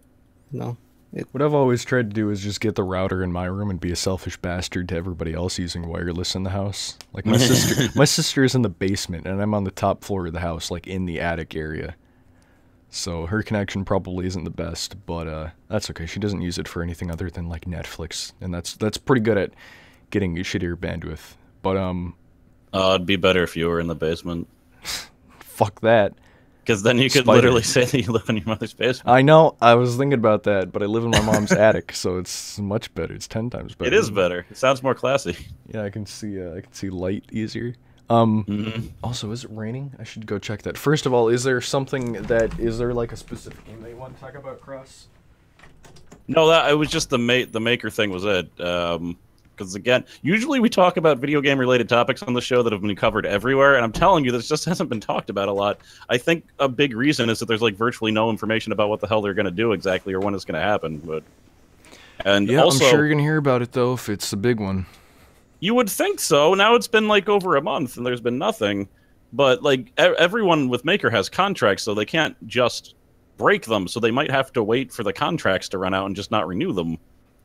What I've always tried to do is just get the router in my room and be a selfish bastard to everybody else using wireless in the house. Like my sister is in the basement and I'm on the top floor of the house, like in the attic area. So her connection probably isn't the best, but that's okay. She doesn't use it for anything other than like Netflix, and that's pretty good at getting shittier bandwidth. But it'd be better if you were in the basement. Fuck that. Because then you could literally say that you live in your mother's basement. I know. I was thinking about that, but I live in my mom's attic, so it's much better. It's 10 times better. It is better. It sounds more classy. Yeah, I can see light easier. Also, is it raining? I should go check that. First of all, is there like a specific game that you want to talk about, Cross? No, it was just the maker thing was it. Because again, usually we talk about video game related topics on the show that have been covered everywhere, and I'm telling you, this just hasn't been talked about a lot. I think a big reason is that there's like virtually no information about what the hell they're going to do exactly or when it's going to happen. And yeah, also, I'm sure you're going to hear about it though if it's a big one. You would think so. Now it's been like over a month and there's been nothing. But like everyone with Maker has contracts, so they can't just break them. So they might have to wait for the contracts to run out and just not renew them.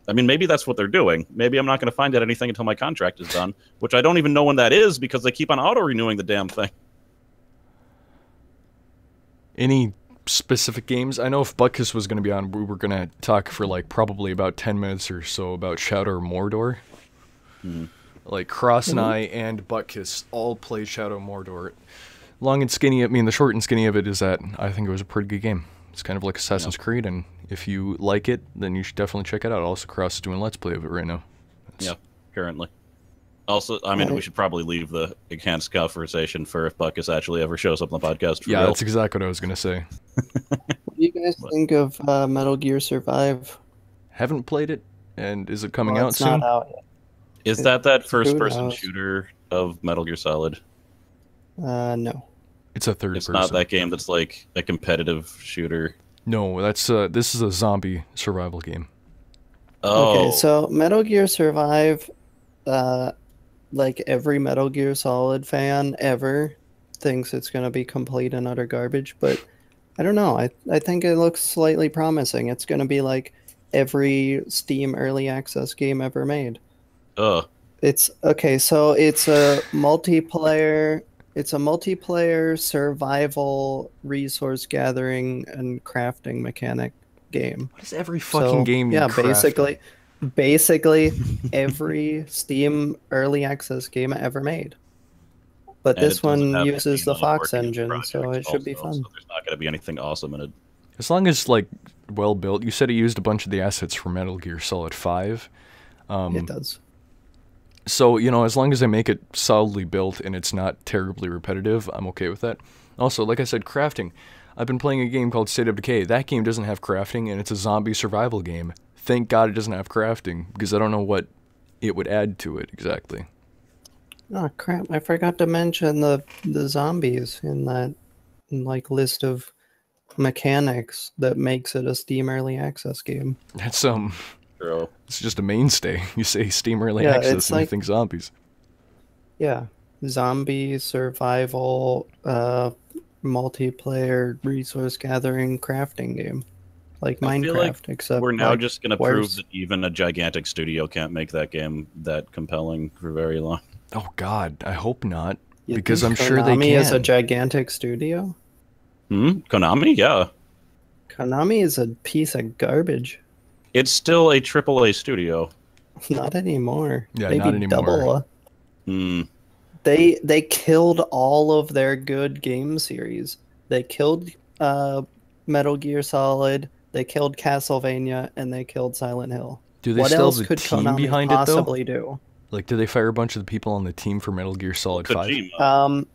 I mean, maybe that's what they're doing. Maybe I'm not going to find out anything until my contract is done, which I don't even know when that is because they keep on auto-renewing the damn thing. Any specific games? I know if Butkus was going to be on, we were going to talk for like probably about 10 minutes or so about Shadow of Mordor. Like Cross and I and Butkus all played Shadow of Mordor. Long and skinny, the short and skinny of it is that I think it was a pretty good game. It's kind of like Assassin's Creed, and if you like it, then you should definitely check it out. Also, Cross is doing Let's Play of it right now. Yeah, currently. Also, I mean, we should probably leave the enhanced conversation for if Butkus actually ever shows up on the podcast. Yeah, that's exactly what I was going to say. What do you guys think of Metal Gear Survive? Haven't played it, and is it coming out soon? It's not out yet. Is that first-person shooter of Metal Gear Solid? No. It's a third It's person. not that game that's like a competitive shooter. No, that's this is a zombie survival game. Okay, Oh, so Metal Gear Survive, uh, like every Metal Gear Solid fan ever thinks it's gonna be complete and utter garbage, but I don't know. I think it looks slightly promising. It's gonna be like every Steam early access game ever made. ugh. It's okay, so it's a multiplayer survival resource gathering and crafting mechanic game. What does every fucking So game need yeah, crafting? basically every Steam early access game ever made. But And this it doesn't one have uses the Kojima Fox working in the engine, so project it should be also, fun. so there's not going to be anything awesome in it. As long as like well built. You said it used a bunch of the assets from Metal Gear Solid 5. It does. So, you know, as long as they make it solidly built and it's not terribly repetitive, I'm okay with that. Also, like I said, crafting. I've been playing a game called State of Decay. That game doesn't have crafting, and it's a zombie survival game. Thank God it doesn't have crafting, because I don't know what it would add to it exactly. Oh crap, I forgot to mention the zombies in that like list of mechanics that makes it a Steam early access game. That's True. it's just a mainstay. You say Steam Early Yeah, Access it's and you like think zombies. yeah, zombie survival multiplayer resource gathering crafting game. Like I feel like Minecraft, except we're now like just going to prove worse. that even a gigantic studio can't make that game that compelling for very long. Oh God, I hope not, You because think I'm sure they Konami is a can. gigantic studio? Konami? Yeah. Konami is a piece of garbage. It's still a AAA studio. Not anymore. Yeah, Maybe not anymore. double. Hmm. They killed all of their good game series. They killed Metal Gear Solid, they killed Castlevania, and they killed Silent Hill. Do they What still else have a could team Konami behind it though? possibly do? Like, did they fire a bunch of the people on the team for Metal Gear Solid 5? Kojima.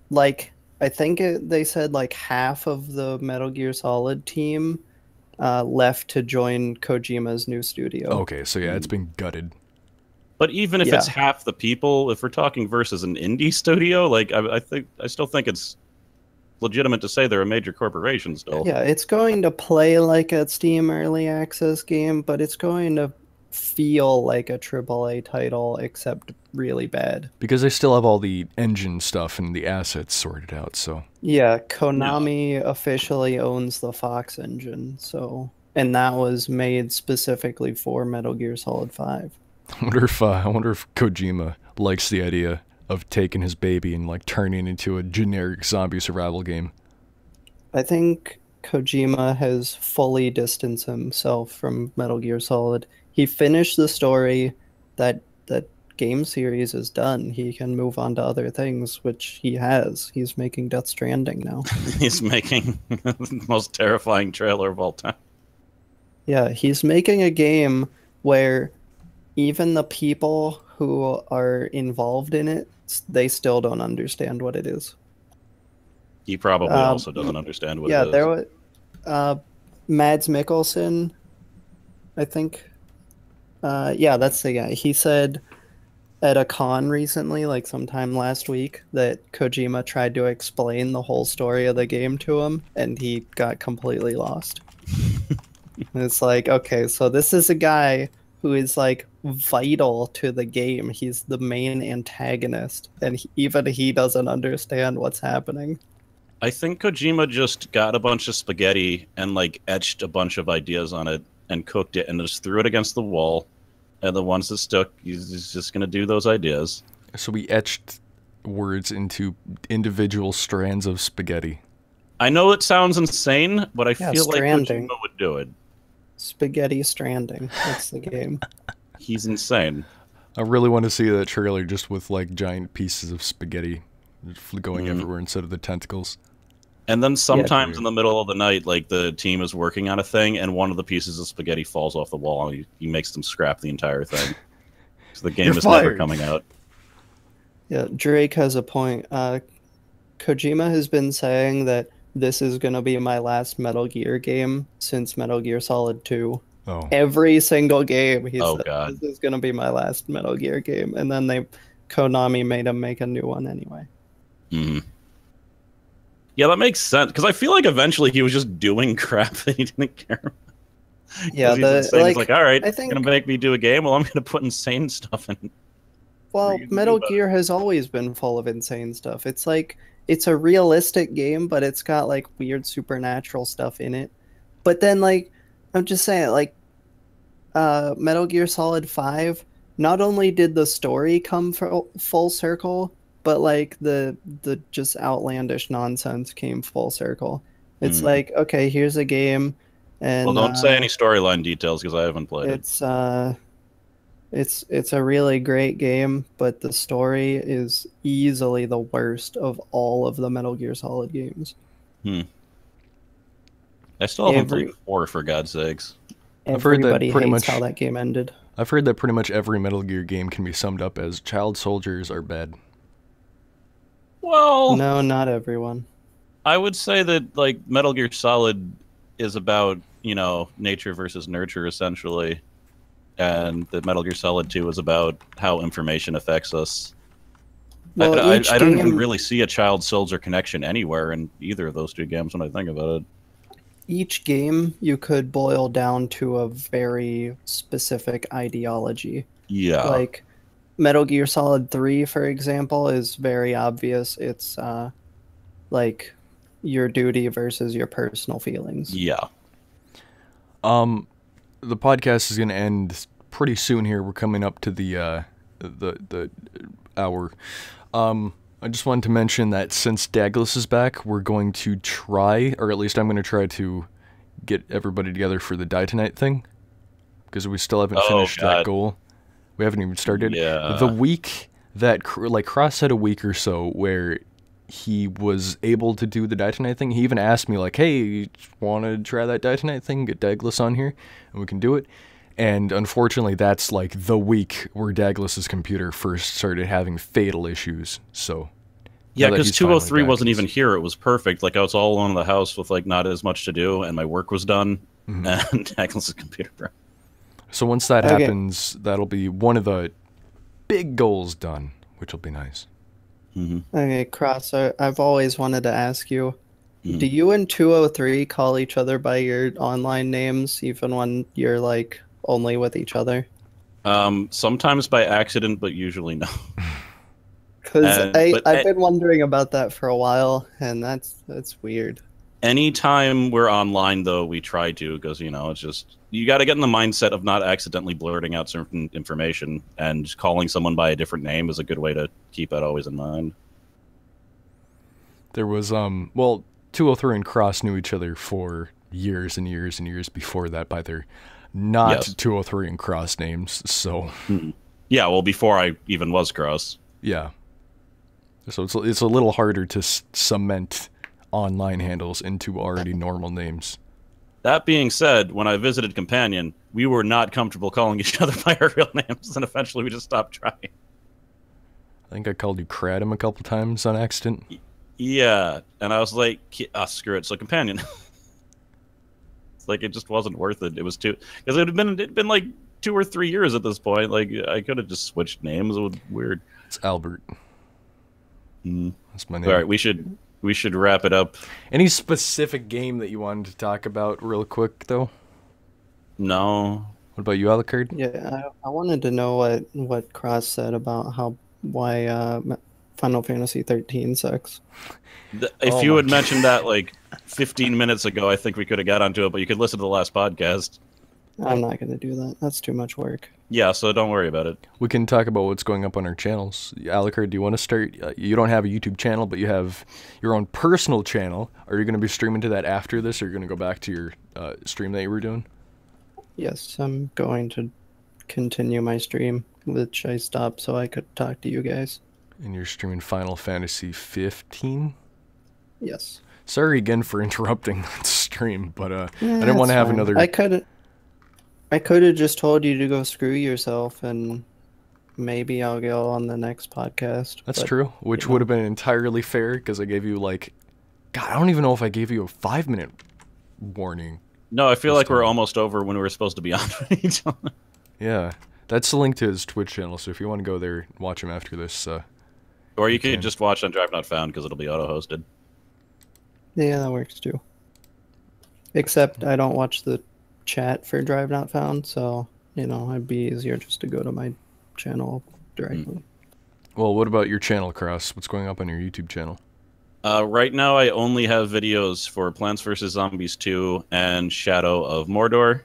Like I think they said like half of the Metal Gear Solid team left to join Kojima's new studio. Okay, so yeah, it's been gutted. But even if Yeah. it's half the people, if we're talking versus an indie studio, like I still think it's legitimate to say they're a major corporation still. Yeah, it's going to play like a Steam early access game, but it's going to feel like a AAA title, except really bad. Because they still have all the engine stuff and the assets sorted out, so. Yeah, Konami officially owns the Fox engine, so and that was made specifically for Metal Gear Solid 5. I wonder if Kojima likes the idea of taking his baby and like turning it into a generic zombie survival game. I think Kojima has fully distanced himself from Metal Gear Solid. He finished the story. That game series is done. He can move on to other things, which he has. He's making Death Stranding now. He's making the most terrifying trailer of all time. Yeah, he's making a game where even the people who are involved in it, they still don't understand what it is. He probably also doesn't understand what Yeah, it is. there was Mads Mikkelsen, I think. Yeah, that's the guy. He said at a con recently, like sometime last week, that Kojima tried to explain the whole story of the game to him, and he got completely lost. And it's like, okay, so this is a guy who is like vital to the game. He's the main antagonist, and even he doesn't understand what's happening. I think Kojima just got a bunch of spaghetti and like etched a bunch of ideas on it and cooked it and just threw it against the wall. And the ones that stuck, he's just going to do those ideas. So we etched words into individual strands of spaghetti. I know it sounds insane, but I Yeah, feel like Stranding. Kojima would do it. Spaghetti Stranding. That's the game. He's insane. I really want to see that trailer just with like giant pieces of spaghetti going everywhere instead of the tentacles. And then sometimes dude. in the middle of the night, like the team is working on a thing, and one of the pieces of spaghetti falls off the wall, and he makes them scrap the entire thing. So the game You're is never fired. coming out. Yeah, Drake has a point. Kojima has been saying that this is going to be my last Metal Gear game since Metal Gear Solid 2. Oh, Every single game he Oh, said, God. this is going to be my last Metal Gear game. And then Konami made him make a new one anyway. Mhm. Yeah, that makes sense, because I feel like eventually he was just doing crap that he didn't care about. Yeah, He's insane. He's like, all right, I think, gonna make me do a game. Well, I'm gonna put insane stuff in. well, you to do Metal about Gear has always been full of insane stuff. It's like it's a realistic game, but it's got like weird supernatural stuff in it. But then like I'm just saying, like Metal Gear Solid 5, not only did the story come full circle, but like the just outlandish nonsense came full circle. It's like, okay, here's a game, and Well, don't say any storyline details because I haven't played it. it's a really great game, but the story is easily the worst of all of the Metal Gear Solid games. I still haven't played 4, for God's sakes. I've heard that Everybody pretty hates much how that game ended. I've heard that pretty much every Metal Gear game can be summed up as child soldiers are bad. Well, No, not everyone. I would say that like Metal Gear Solid is about, you know, nature versus nurture essentially, and that Metal Gear Solid 2 is about how information affects us. Well, I each don't even game- really see a child soldier connection anywhere in either of those two games when I think about it. Each game you could boil down to a very specific ideology. Yeah. Like Metal Gear Solid 3, for example, is very obvious. It's like your duty versus your personal feelings. Yeah. The podcast is going to end pretty soon here. We're coming up to the hour. I just wanted to mention that since Douglas is back, we're going to try, or at least I'm going to try to get everybody together for the Die Tonight thing, because we still haven't finished that goal. We haven't even started. Yeah. The week that, like, Cross had a week or so where he was able to do the Die Tonight thing. He even asked me, like, hey, you want to try that Die Tonight thing? Get Douglas on here, and we can do it. And unfortunately, that's like the week where Douglas's computer first started having fatal issues. So yeah, because 203 wasn't even here. It was perfect. Like I was all alone in the house with like not as much to do, and my work was done, and Douglas's computer broke. So once that happens, that'll be one of the big goals done, which will be nice. Okay, Cross, I've always wanted to ask you, do you and 203 call each other by your online names, even when you're like only with each other? Sometimes by accident, but usually no. Because I've been wondering about that for a while, and that's weird. Anytime we're online, though, we try to, because, you know, it's just, you got to get in the mindset of not accidentally blurting out certain information, and calling someone by a different name is a good way to keep that always in mind. There was, well, 203 and Cross knew each other for years and years and years before that by their not 203 and Cross names, so. Yeah, well, before I even was Cross. Yeah. So it's a little harder to cement online handles into already normal names. That being said, when I visited Companion, we were not comfortable calling each other by our real names, and eventually we just stopped trying. I think I called you Kratom a couple times on accident. Yeah, and I was like, screw it, so Companion. It's like, it just wasn't worth it. It was too... Because it'd been like 2 or 3 years at this point. Like, I could have just switched names. It was weird. It's Albert. That's my name. All right, we should wrap it up. Any specific game that you wanted to talk about real quick, though? No. What about you, Alucard? Yeah, I wanted to know what Cross said about why Final Fantasy 13 sucks. If you had mentioned that like 15 minutes ago, I think we could have got onto it, but you could listen to the last podcast. I'm not going to do that. That's too much work. Yeah, so don't worry about it. We can talk about what's going up on our channels. Alucard, do you want to start? You don't have a YouTube channel, but you have your own personal channel. Are you going to be streaming to that after this, or are you going to go back to your stream that you were doing? Yes, I'm going to continue my stream, which I stopped so I could talk to you guys. And you're streaming Final Fantasy 15? Yes. Sorry again for interrupting that stream, but I Yeah, didn't want to have fine. another... I could have just told you to go screw yourself, and maybe I'll go on the next podcast. That's true, which would have been entirely fair, because I gave you, like... God, I don't even know if I gave you a 5-minute warning. No, I feel like we're almost over when we were supposed to be on with each other. Yeah, that's the link to his Twitch channel, so if you want to go there and watch him after this... or you could just watch on Drive Not Found, because it'll be auto-hosted. Yeah, that works too. Except I don't watch the chat for Drive Not Found, so you know it'd be easier just to go to my channel directly. Well, what about your channel, Cross? What's going up on your YouTube channel? Right now, I only have videos for Plants vs. Zombies 2 and Shadow of Mordor.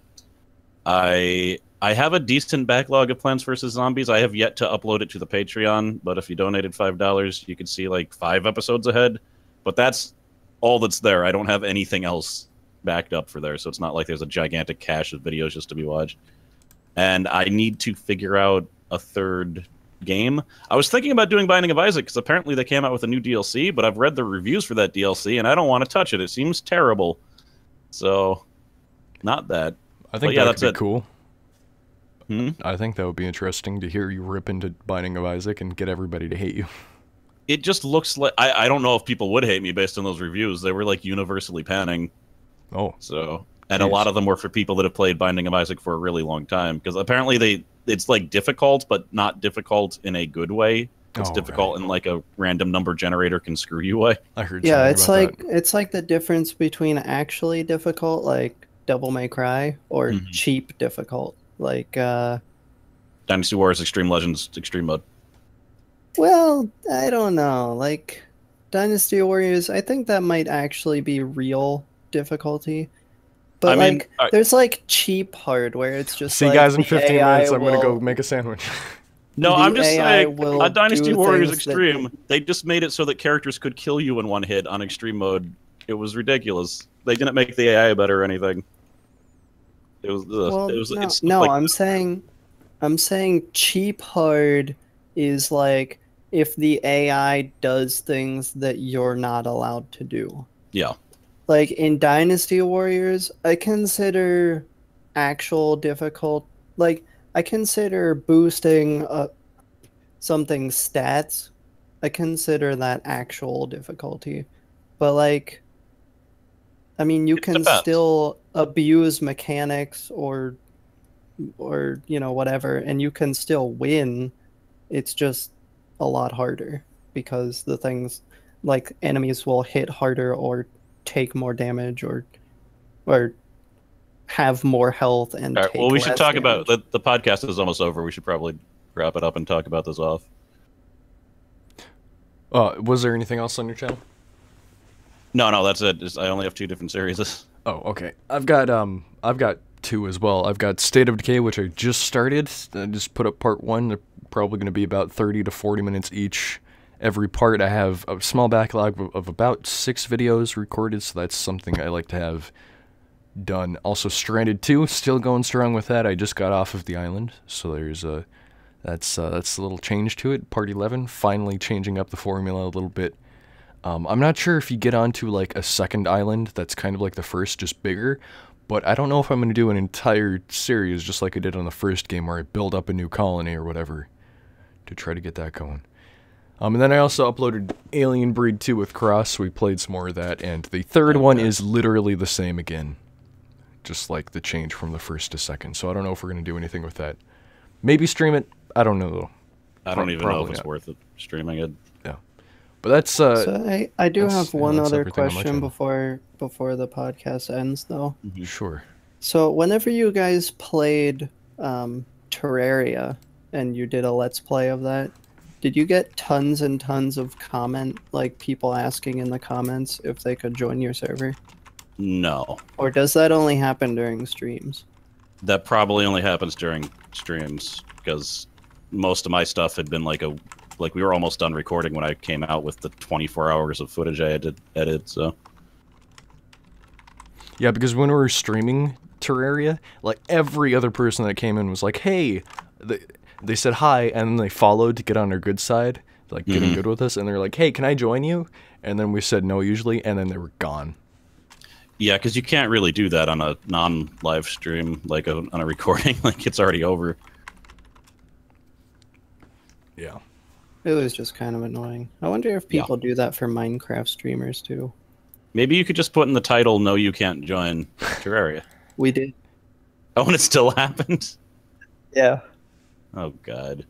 I have a decent backlog of Plants vs. Zombies. I have yet to upload it to the Patreon, but if you donated $5, you could see like 5 episodes ahead. But that's all that's there. I don't have anything else backed up for there, so it's not like there's a gigantic cache of videos just to be watched. And I need to figure out a third game. I was thinking about doing Binding of Isaac, because apparently they came out with a new DLC, but I've read the reviews for that DLC, and I don't want to touch it. It seems terrible. So, not that. I think yeah, that could that's be cool. Hmm? I think that would be interesting to hear you rip into Binding of Isaac and get everybody to hate you. It just looks like... I don't know if people would hate me based on those reviews. They were, like, universally panning. Oh. So... And Jeez. a lot of them were for people that have played Binding of Isaac for a really long time. Because apparently it's, like, difficult, but not difficult in a good way. It's difficult in, like, a random number generator can screw you way. I heard Yeah, something about that. it's like the difference between actually difficult, like Devil May Cry, or cheap difficult, like Dynasty Warriors Extreme Legends Extreme Mode. well, I don't know. Like Dynasty Warriors, I think that might actually be real difficulty. But I mean, there's like cheap hardware. It's just See you like guys in the 15 AI minutes. I'm going to go will- make a sandwich. No, the I'm just AI saying, will on Dynasty do Warriors things that- Extreme, they just made it so that characters could kill you in one hit on Extreme Mode. It was ridiculous. They didn't make the AI better or anything. It was, Well, it was no, it's no, like, I'm saying cheap hard is like if the AI does things that you're not allowed to do. yeah. Like in Dynasty Warriors, I consider actual difficult. Like I consider boosting something's stats. I consider that actual difficulty, but like, I mean, you can depends. still abuse mechanics or you know whatever, and you can still win. It's just a lot harder because the things like enemies will hit harder or take more damage or have more health and All right, take well, we should less talk damage. about the podcast is almost over. We should probably wrap it up and talk about this off. Was there anything else on your channel? No, that's it. I only have 2 different series. Oh, okay. I've got 2 as well. I've got State of Decay, which I just started. I just put up part 1. They're probably going to be about 30 to 40 minutes each. Every part, I have a small backlog of about 6 videos recorded, so that's something I like to have done. Also, Stranded 2, still going strong with that. I just got off of the island, so there's that's a little change to it. Part 11, finally changing up the formula a little bit. I'm not sure if you get onto like a second island that's kind of like the first, just bigger, but I don't know if I'm going to do an entire series just like I did on the first game where I build up a new colony or whatever to try to get that going. And then I also uploaded Alien Breed 2 with Cross, so we played some more of that, and the third one is literally the same again. Just like the change from the first to second, so I don't know if we're going to do anything with that. Maybe stream it, I don't know though. I don't even know if Probably it's not. worth it streaming it. Yeah. But that's, So I do that's- have yeah, one that's other everything on my question channel. before the podcast ends, though. Sure. So whenever you guys played Terraria and you did a Let's Play of that, did you get tons and tons of like people asking in the comments if they could join your server? No. Or does that only happen during streams? That probably only happens during streams, because most of my stuff had been like we were almost done recording when I came out with the 24 hours of footage I had to edit, so... Yeah, because when we were streaming Terraria, like every other person that came in was like, hey, they said hi, and then they followed to get on our good side, like getting good with us, and they're like, hey, can I join you? And then we said no usually, and then they were gone. Yeah, because you can't really do that on a non-live stream, like on a recording, like it's already over. Yeah. It was just kind of annoying. I wonder if people do that for Minecraft streamers too. Maybe you could just put in the title, no, you can't join Terraria. We did. Oh, and it still happened? Yeah. Oh, God.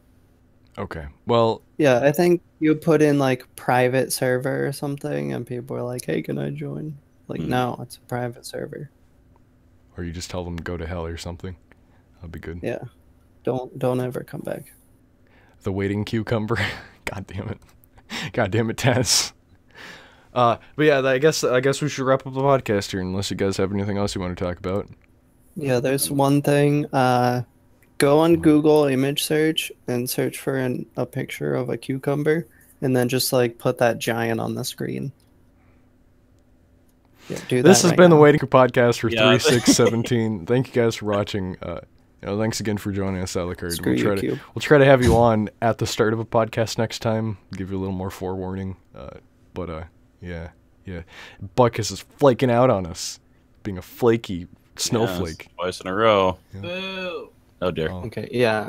Okay. Well, Yeah, I think you put in like private server or something, and people were like, "Hey, can I join?" Like, no, it's a private server. Or you just tell them to go to hell or something. That'd be good. Yeah. Don't ever come back. The waiting cucumber. God damn it. God damn it, Taz. But yeah, I guess we should wrap up the podcast here, unless you guys have anything else you want to talk about. Yeah, there's one thing. Go on Google image search and search for a picture of a cucumber, and then just like put that giant on the screen. Yeah, do that This has right been the now. Waiting for podcast for Yeah. 3617. Thank you guys for watching. Thanks again for joining us, Alucard. Screw you, Cube. We'll try to have you on at the start of a podcast next time. Give you a little more forewarning. Yeah. Buckus is flaking out on us, being a flaky snowflake. Yes, twice in a row. Boo. Oh dear. Oh. Okay, yeah.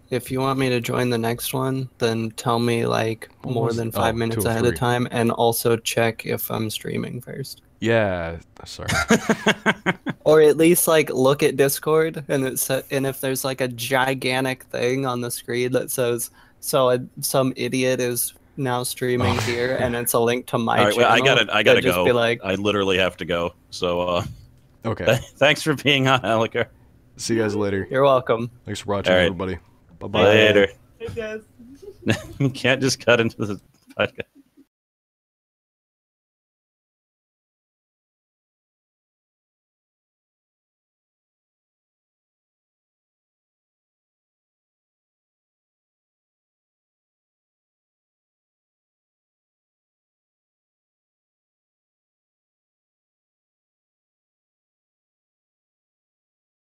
If you want me to join the next one, then tell me like What more was than it? 5 Oh, minutes 2 or ahead of 3. time, and also check if I'm streaming first. Yeah, sorry. Or at least like look at Discord, and and if there's like a gigantic thing on the screen that says some idiot is now streaming here, and it's a link to my All right, channel. well, I gotta just go. be like, I literally have to go. So Okay. thanks for being on, Alucard. See you guys later. you're welcome. Thanks for watching, All right. everybody. Bye-bye. Later. Hey guys. You can't just cut into the podcast.